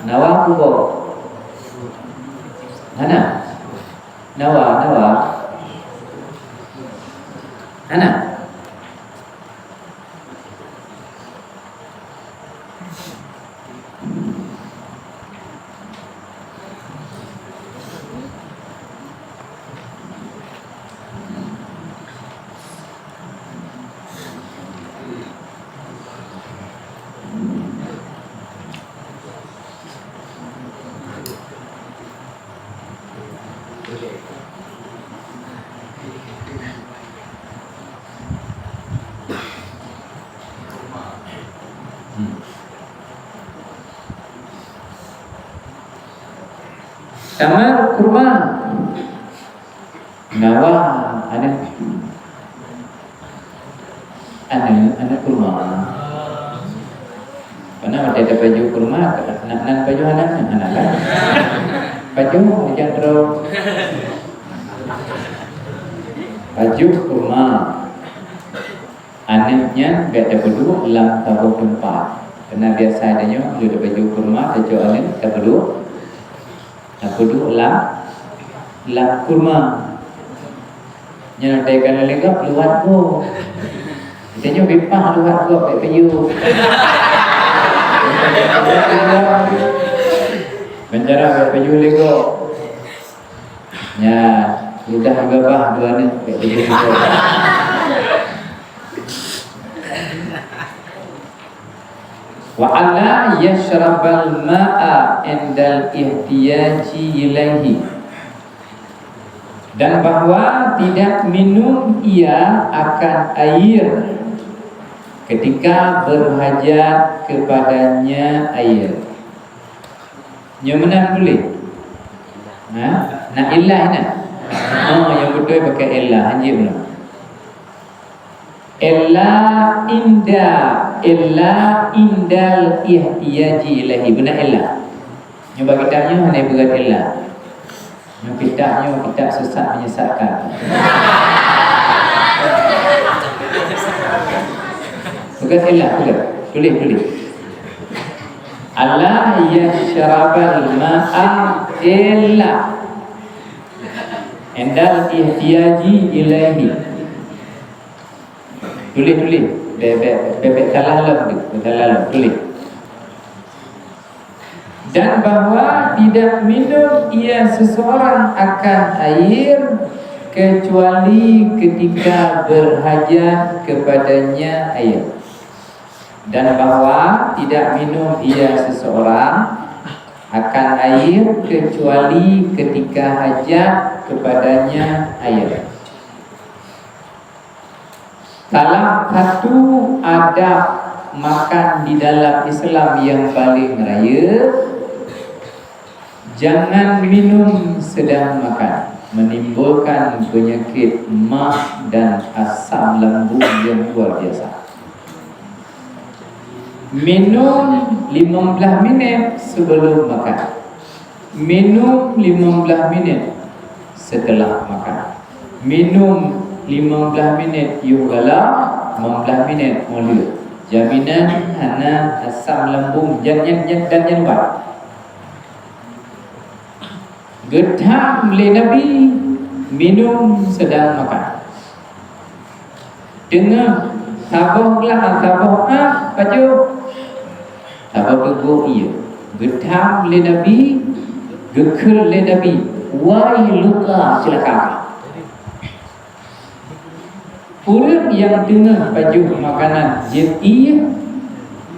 nawa bubuh mana nawa mana Tamar kurma nawa anak kurma. Karena ada baju kurma, anak baju anak lah. Baju jangan terus. Baju kurma. Anaknya gak ada berdua lam tahu tempat. Karena biasa adanya dia ada baju kurma, baju anak tak berdua. Tak berdua lam kurma. Yang tekan lagi luar ko. Biasanya bipah luar ko pakai baju. Penjara pakai baju lego. Ya, udah gabah dua ni pakai baju lego. Wa alla yashrabal ma'a indal ihtiyaji ilaihi, dan bahwa tidak minum ia akan air ketika berhajat kepadanya air. Yang mana boleh? Nak ilah nak? Yang betul pakai ilah anjir belum? Illa indal ihtiyaji ilahi. Benar illa. Yang bagi kitabnya mana berat illa. Yang kitabnya kitab sesat menyesatkan. Bukan illa, bukan. Tulis. Allah yashrabal ma'a illa indal ihtiyaji ilahi. Tulis. Bebek kalah tulis. Dan bahwa tidak minum ia seseorang akan air kecuali ketika berhajat kepadanya air. Dan bahwa tidak minum ia seseorang akan air kecuali ketika hajat kepadanya air. Salah satu adab makan di dalam Islam yang paling raya, jangan minum sedang makan, menimbulkan penyakit mah dan asam lambung yang luar biasa. Minum 15 minit sebelum makan, minum 15 minit setelah makan, minum 15 minit juga 15 minit mulut. Jaminan hana asam lambung jangan buat. Getham le Nabi minum sedang makan. Dengar sabah baju sabah tegur ia. Getham le Nabi, gekhul le Nabi, wai luka celaka. Orang yang dengar baju makanan jeti,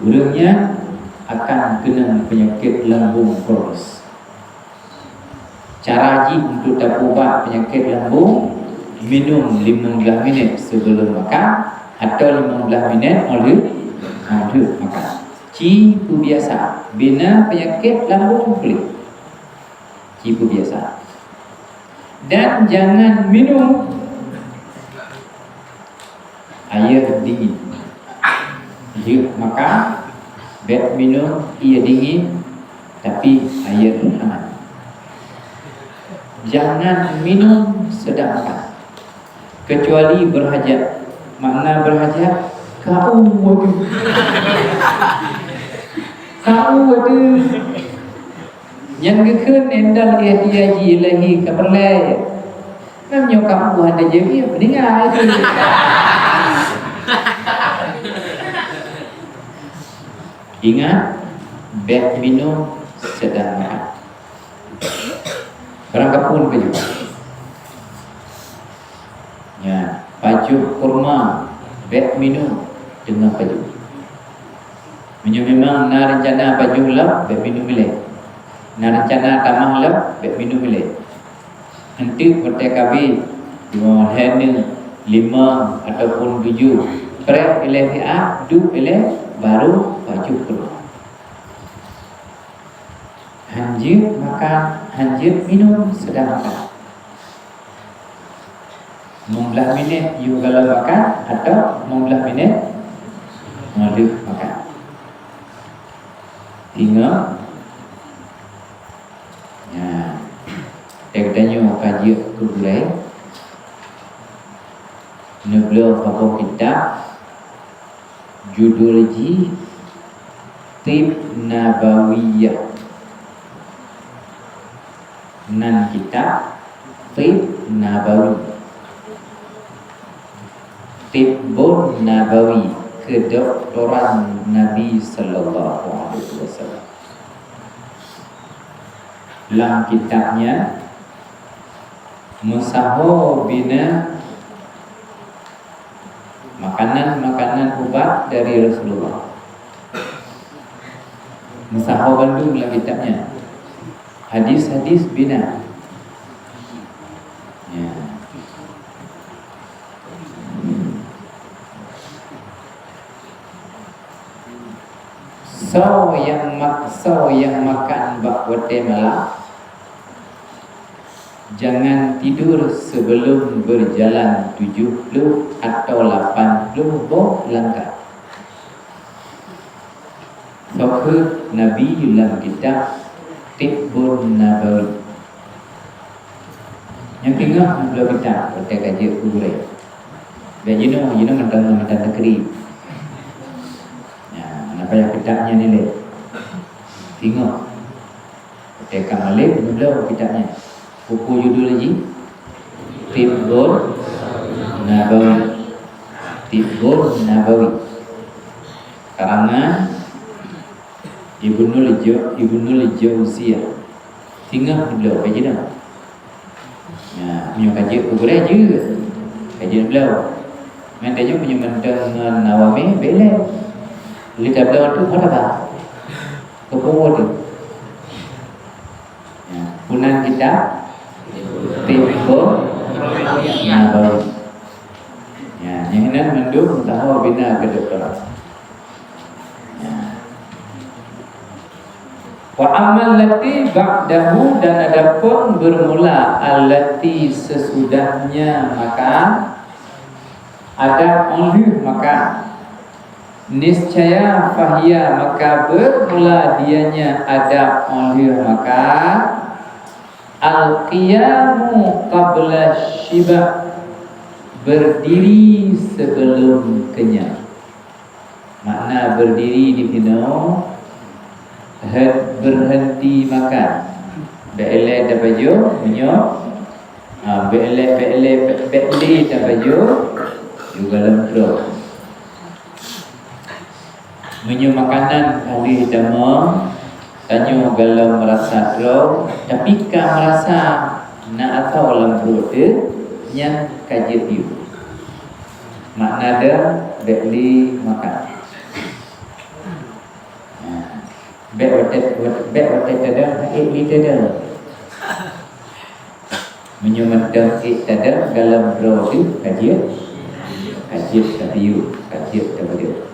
orangnya akan kena penyakit lambung kronis. Cara haji untuk dapat penyakit lambung, minum 15 minit sebelum makan atau 15 minit oleh makan. Cipu biasa, bina penyakit lambung kulit. Cipu biasa. Dan jangan minum air dingin. Dia makan, bed minum, ia dingin, tapi air hangat. Jangan minum sedang makan, kecuali berhajat. Makna berhajat, kau ada yang gekun endal ihtiyaji ilahi kaperlay. Namanya kamu ada jadi mendengar itu. Ingat, bed minum sedang makan. Berangkat pun baju. Ya, baju kurma, bed minum dengan baju. Memang nak rencana baju lap, bed minum milih. Nak rencana tamah lap, bed minum milih. Nanti pertek kabi, 5 ataupun 7. Prep ilai fi'ah, du ilai baru baju kurma. Hanjir makan Lanjut minum sedang makan. 15 minit you kalau makan atau 15 minit mengalir makan. Tengok. Ya. Dia katanya kaji kubulai. Nebelum apa kitab judul ji Tib Nabawiyah. Nan kitab Tib Nabawi. Tibbun Nabawi, kedoktoran Nabi sallallahu alaihi wasallam. Dalam kitabnya Musaho bina makanan-makanan ubat dari Rasulullah. Musaho Bandung dalam kitabnya. Hadis-hadis bina. Ya. So yang makan bak Guatemala, jangan tidur sebelum berjalan 70 atau 80 langkah. Fakir Nabi dalam kitab Tibbun Nabawi. Yang tengah belum kita kita kaji kubur. Bejino mentang negeri. Ya, apa yang kitabnya ni le. Tengok. Kita Malik belum kitabnya. Buku judul lagi Tibbun Nabawi. Tibbun Nabawi. Karangan Ibnul Jauziyah. Tinggal beliau kaji dah. Ya, punya kaji kubur aja. Kaji beliau. Mentanya punya mentang Nawawi belak. Lihat beliau tu apa? Kepungkur tu. Ya, punan kita Tibbun Nabawi. Ya, yang ini mendung tahu bina kedokteran. Wa amal lati ba'dahu, dan adapun bermula allati sesudahnya makan, ada oleh makan, niscaya fahia maka bermula dianya ada oleh makan, al-qiyamu qabla shiba, berdiri sebelum kenyang. Makna berdiri di sini berhenti makan. Be'ele da baju menyo. Be'ele da baju juga lembro. Menyo makanan hari demo tanyo galau merasa draw, tapi ka merasa na atau lembro tu yang kaji view. Makna dia be'li makan. Bet tada ik tada menyumat dak ik tada dalam brodi kajian tabiu kajian tabiu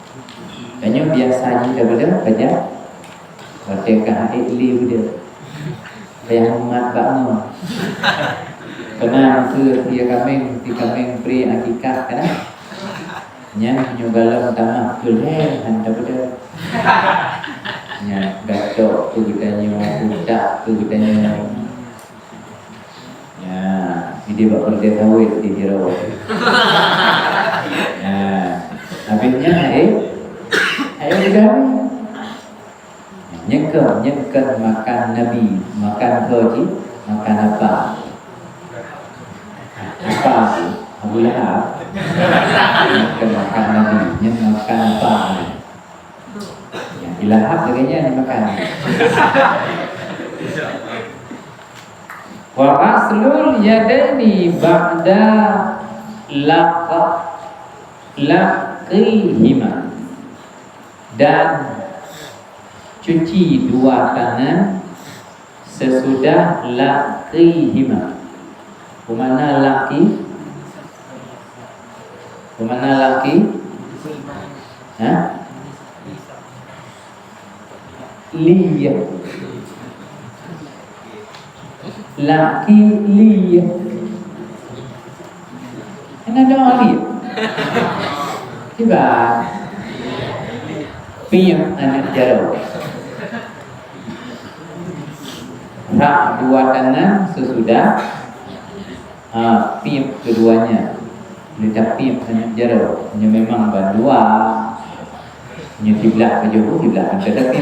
banyak biasa ni tada baca mereka ik li dia yang mat bakno kena tu dia kambing pri akikah kan nya nyugalam tanah kuleh handa pada ya, gatok tu kitanya, utak tu kitanya. Ya, dia buat kerja tahu itu dia rawat. Ya, habisnya ayo digawe. Nyengker makan Nabi, makan koji, makan apa? Apa? Abu Lahab. Nyengker makan Nabi, makan apa? Ilahab dengannya dimakan. Wa aslul yadani ba'da laqihima, dan cuci dua tangan sesudah laqihima. Bagaimana laqi? Bagaimana laqi? Hah? Liyah. laki li. Ada li. Tiba piyam anak jaro. Rak dua tangan sesudah piyam keduanya. Letak piyam anak jaro. Ini memang berdua. Ini kiblat ke jauh kiblat. Tetapi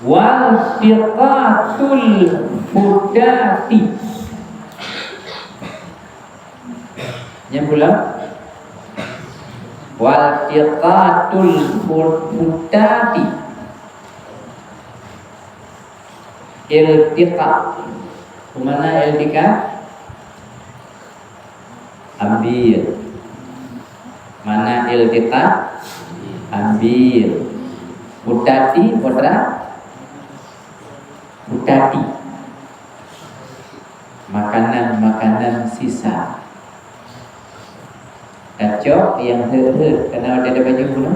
wal tiqatul fudati. Yang pula wal tiqatul fudati. Iltiqa. Kemana iltiqa? Ambil. Mana iltiqa? Ambil. Fudati, putra. Fudati. Makanan-makanan sisa. Kacau yang herd karena ada baju pun.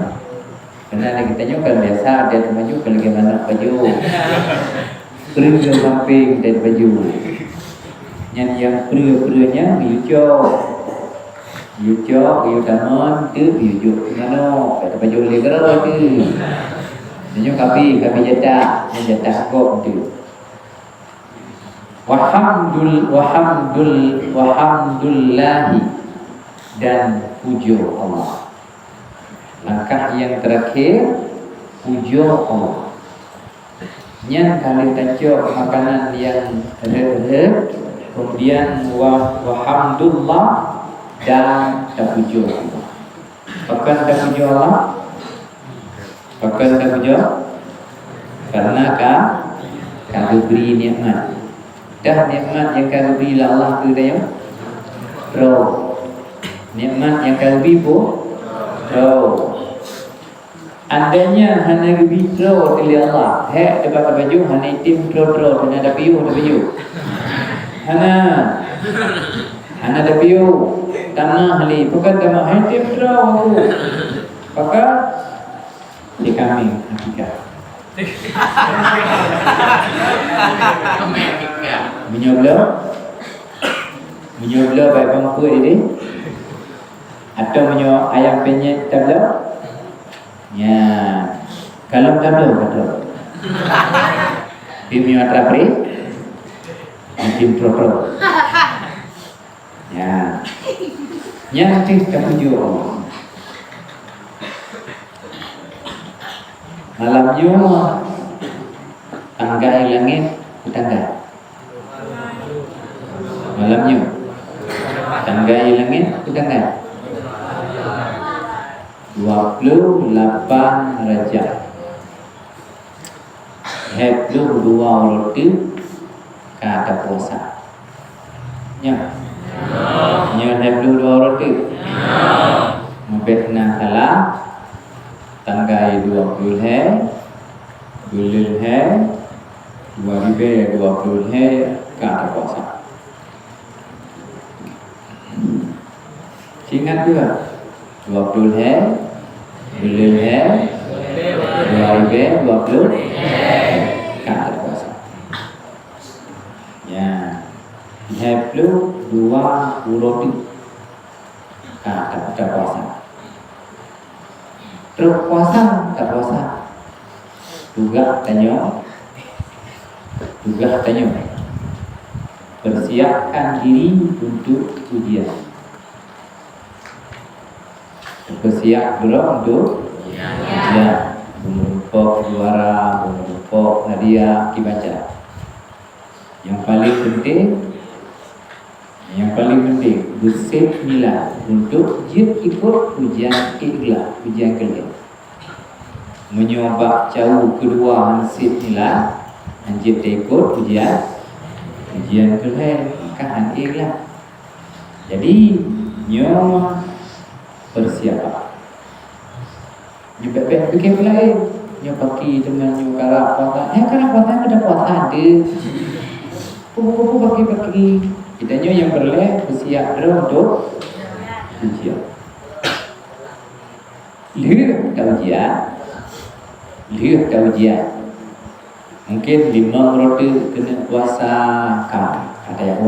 Karena kita nyukan biasa ada baju kalau gimana baju. Kering ke samping dan baju. Yang pria-prianya yucok yudaman tu yujuk nano kata baju legara tu. Dia kami jatah kok tu. Walhamdulillahi dan puji Allah. Langkah yang terakhir puji Allah. Yang kali tajuk makanan yang ada, kemudian walhamdulillah dan terpuji Allah. Bahkan terpuji Allah, bahkan terpuji karena kau beri nikmat. Dah nikmat yang kau beri Allah tu dia roh. Nikmat yang kau beri pun roh. Adanya hanya biro oleh Allah. Hek dapat baju hanya tim tro hanya ada piu. Hana ada piu. Tanah hali bukan tanah hanya tim tro aku. Maka di kami hakikat. Menyoblo baik bangku ini atau menyo ayam penyet tablo. Ya, kalau tablo betul. Bimio trapri, tim pro. Ya, yang terpuji Allah. Malamnya tangga langit tangga. Malamnya tangga langit tangga. 28 Rajab. Heblu 2 roti kata puasa. Nya. Nya heblu 2 roti. Mabetna kala tanggai 20 he. Bulil he. 2020 he kata puasa. Ingat juga 20 he. Bulil he. 2020 kata puasa. Ya. Heblu 2 roti kata puasa. Terus puasa tak puasa. Juga tanya. Persiapkan diri untuk ujian. Bersiap dulu untuk ujian. Menumpuk juara, menumpuk hadiah dibaca. Yang paling penting bersih nilai untuk ikut ujian ikhlas, ujian kelima. Menyoba jauh kedua hansip nilai, anjir ikut ujian kelima kan ikhlas. Jadi nyoba persiapan. Nyoba bikin mulai nyoba ki dengan nyoba puasa. Karena puasa ada puasa ada. Buku bagi kitanya yang berleh bersiap untuk ujian. Lihat ujian lihat dah ujian. Mungkin 5 roti kena puasa kau, ada yang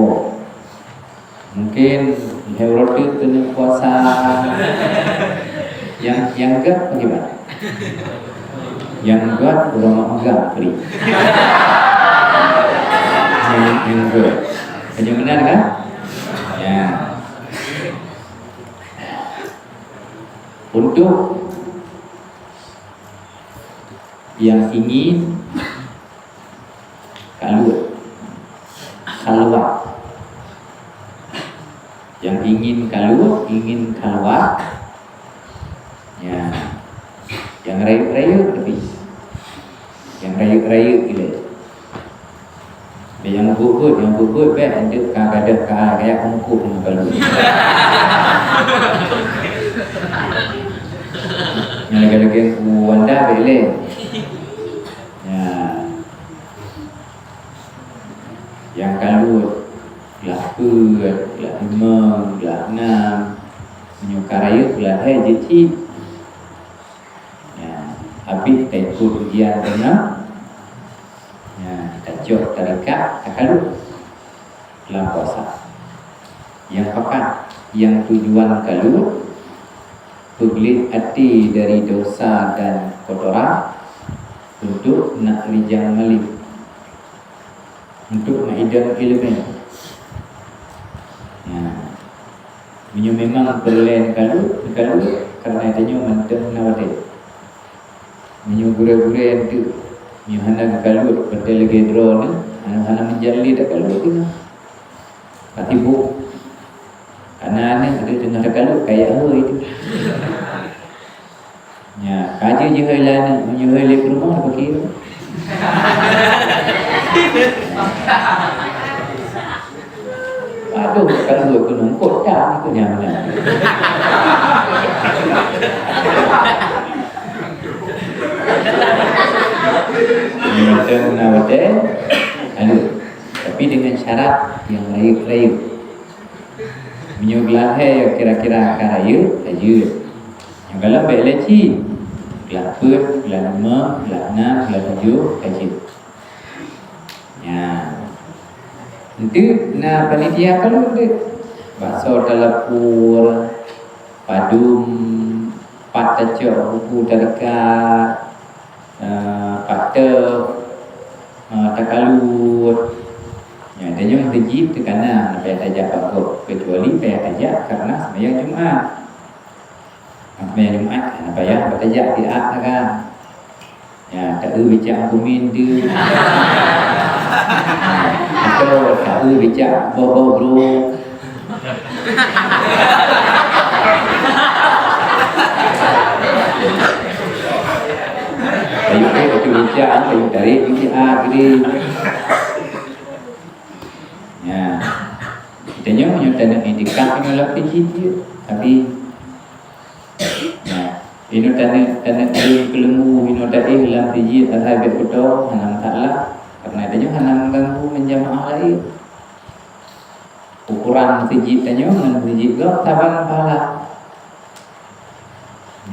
mungkin 5 roti kena puasa yang enggak bagaimana? Yang enggak orang enggak beri. Yang enggak. Yang benar kan? Ya. Untuk yang ingin keluar, yang ingin keluar, ya, yang rayu lebih, yang rayu gila, yang bubut, ada kayak kungkup kalau, yang lagi wanda bela. Yang kalut belah 4, belah 5, belah 6 menyukaraya belah jadi ya, habis tak ikut ujian benar ya, tajuk tarikat tak kalut dalam puasa yang pekat, yang tujuan kalut berbelit hati dari dosa dan kotoran untuk nak rijang malik, untuk mengidam ilmu. Ya. Memang berlain kalau karena adanya mantan nawade. Gure-gure itu hana kalau betul lagi drone, hana menjali dak kalau itu. Katibu. Karena ada dengar kalau kayak itu. Ya, kaji je helan menyuhai rumah begitu. Aduh, kalau gue kena kota itu nyaman. Macam nawade, tapi dengan syarat yang rayu-rayu. Menyuglah yang kira-kira karayu, aja. Yang kalau baik leci, belah 4, belah 5, belah 6, belah 7, aja. Ya. Nanti na panitia kalau tu bakso dalapur, padum, patacok, buku darkat, patek, takalut. Ya, dan yang berjib tu kerana payah tajak pagok, kecuali payah tajak karena sembahyang Jumaat. Sembahyang Jumaat kerana payah bertajak tidak kan. Ya, tak ada bicara kumin tu. Atau tak ada bicara bobo bro. Kayu tu bicara, kayu tarik bicara gini. Ya, kita nyawa tanah indikasi nolak kecil, tapi ya, ini tanah air kelembu, ini tadi hilang kecil, asal berkotor, hanam taklah, karena adanya hanam mengganggu menjamaah lain. Ukuran kecil tanya, dengan kecil gak taban pala.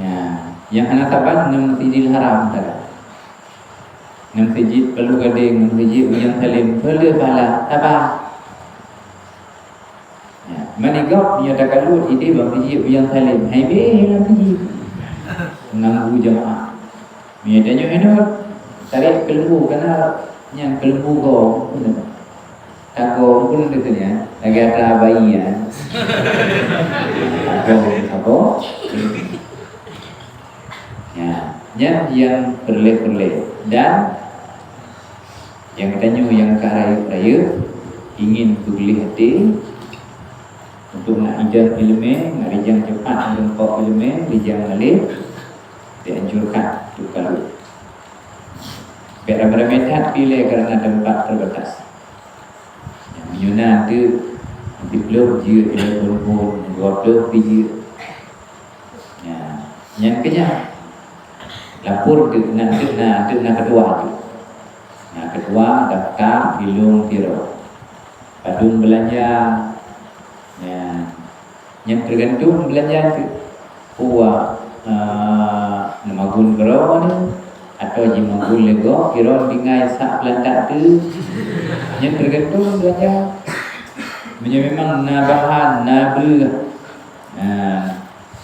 Ya, yang hanam taban enam kecil haram tak. Enam kecil perlu gading, enam kecil yang salim perlu pala, taban. Manigap menyatakan lu ide bang kecil yang salim hai be hilang kecil mengganggu jemaah menyatanya ini tarik kelembu karena yang kelembu go tako pun katanya lagi ada bayi ya tako ya yang perle dan yang katanya yang karayu ingin beli hati untuk nak ijaz ilmu, nak rijang cepat untuk ilmu, rijang alif dianjurkan untuk kalau beramai-ramai pilih kerana tempat terbatas. Yang menyunat tu diplom je ilmu 20 biji. Ya, yang kenyang lapor tu nak kedua tu. Nah kedua daftar bilung tiro. Padung belanja. Ya, yang tergantung belanja tu, nama gun kerana atau jimangul lego kira dingai sak belantak tu yang tergantung belajar memang nabahan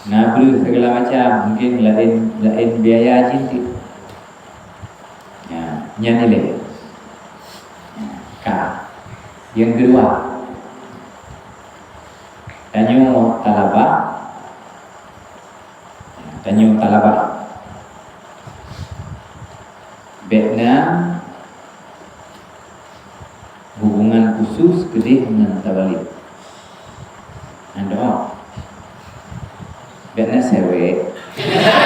nabru segala macam mungkin lain biaya cinta yang nilai yang kedua tanyo talaba Bekna hubungan khusus kedih dengan tawalib. Ando Bekna sewe Bekna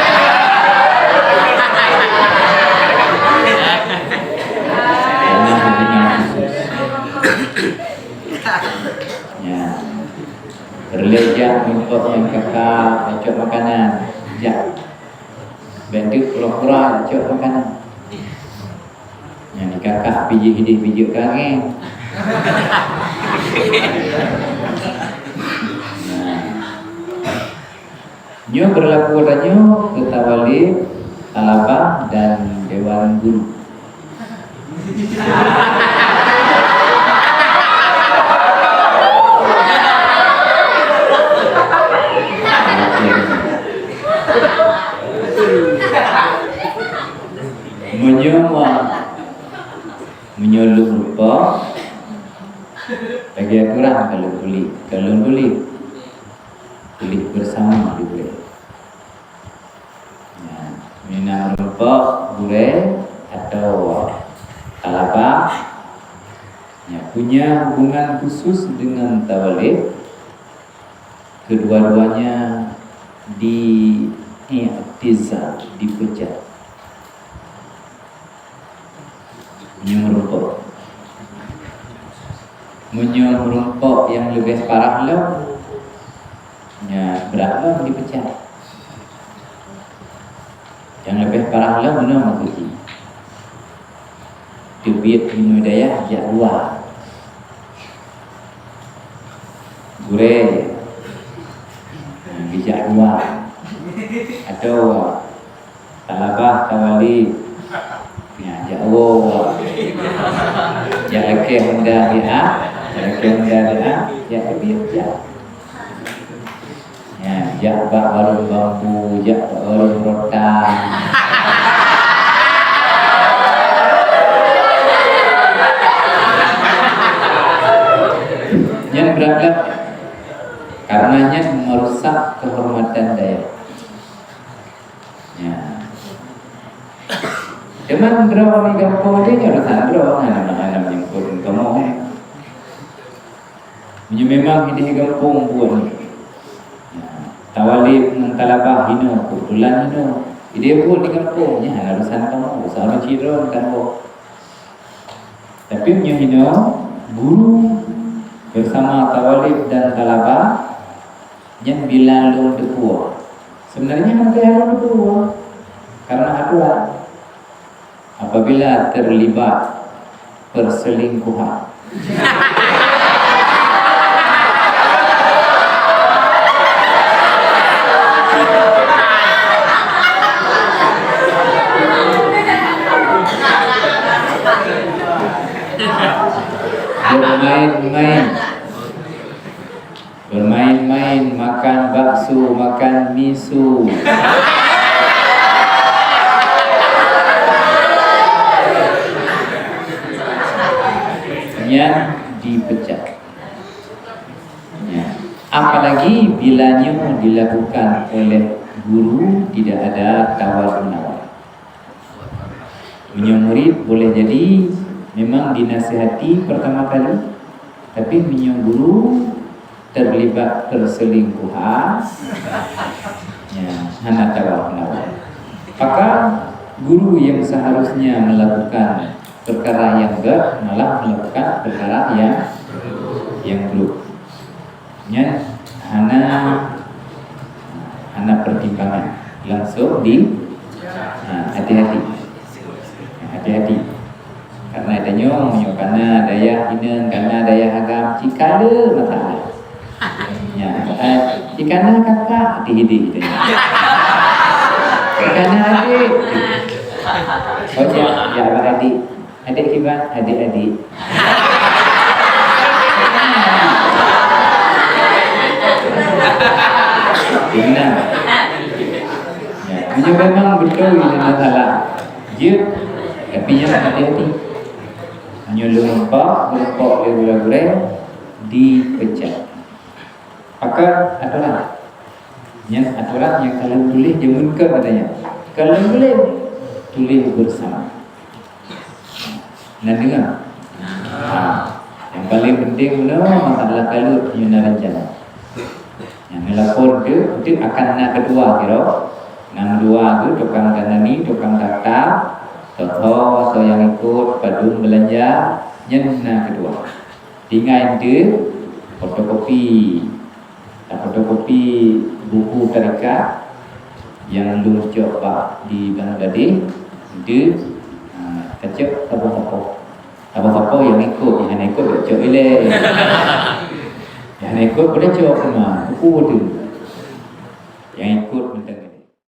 hubungan khusus ya berlejak untuk yang kakak cocok makanan jak bentuk pura-pura cocok makanan yang kakak pijik hidup pijik kangen. Nyo berlaku danyo ketawalib, talabah dan dewan guru. Menyolong rupa bagi aturan kalau boleh bersama juga. Minang rupa boleh atau talabah punya hubungan khusus dengan tawalib, kedua-duanya diiktizal, dipecat. Menyerupok yang lebih parah lo berat lo dipecat. Yang lebih parah lo mana makuji tibit minum daya jak luar gure bijak luar atau talabah tawali jauh ya laki Honda dia ya biar ya bak warung bambu ya warung rotan yang berangkat karenanya merusak kehormatan daya. Cuman draw ni kampung dia ada sandro anak-anak yang kurang kamu. Memang ini kampung buat tawalib dengan talabah hino kebetulan hino. Ide buat di kampungnya harusan kamu sama cidron kamu. Tapi punya hino guru bersama tawalib dan talabah yang bilang long dekua. Sebenarnya hampir long dekua karena aturan. Apabila terlibat perselingkuhan bermain-main makan bakso, makan miso yang dipecat. Apalagi bilanya dilakukan oleh guru tidak ada tawar menawar. Murid boleh jadi memang dinasihati pertama kali, tapi guru terlibat perselingkuhan, hanya tawar menawar. Maka guru yang seharusnya melakukan perkara yang enggak malah melakukan perkara yang buruk. Hana pertimbangan langsung di hati-hati karena adanya karena daya hina karena daya agam cikala masalah cikana kakak dihidi cikana adik Oh ya adik, adik kibat, adik-adik. Benar. Ya, ini memang betul ini masalah. Dia, tapi yang hati-hati. Hanya lompat gula-gula dipecah. Maka aturan. Yang aturan yang kalau tulis jemunkan katanya. Kalau boleh tulis bersama. Nah dengar. Yang paling penting masalah kalau punya rencana. Yang melapor itu akan nak kedua kira. Yang dua itu tukang kanani, tukang daftar, atau yang ikut padung belanja. Yang kedua. Tinggal itu fotokopi. Fotokopi buku tarikat yang lu coba di Bangladesh itu kecil apa yang ikut tak coba ile yang ikut boleh coba buku tu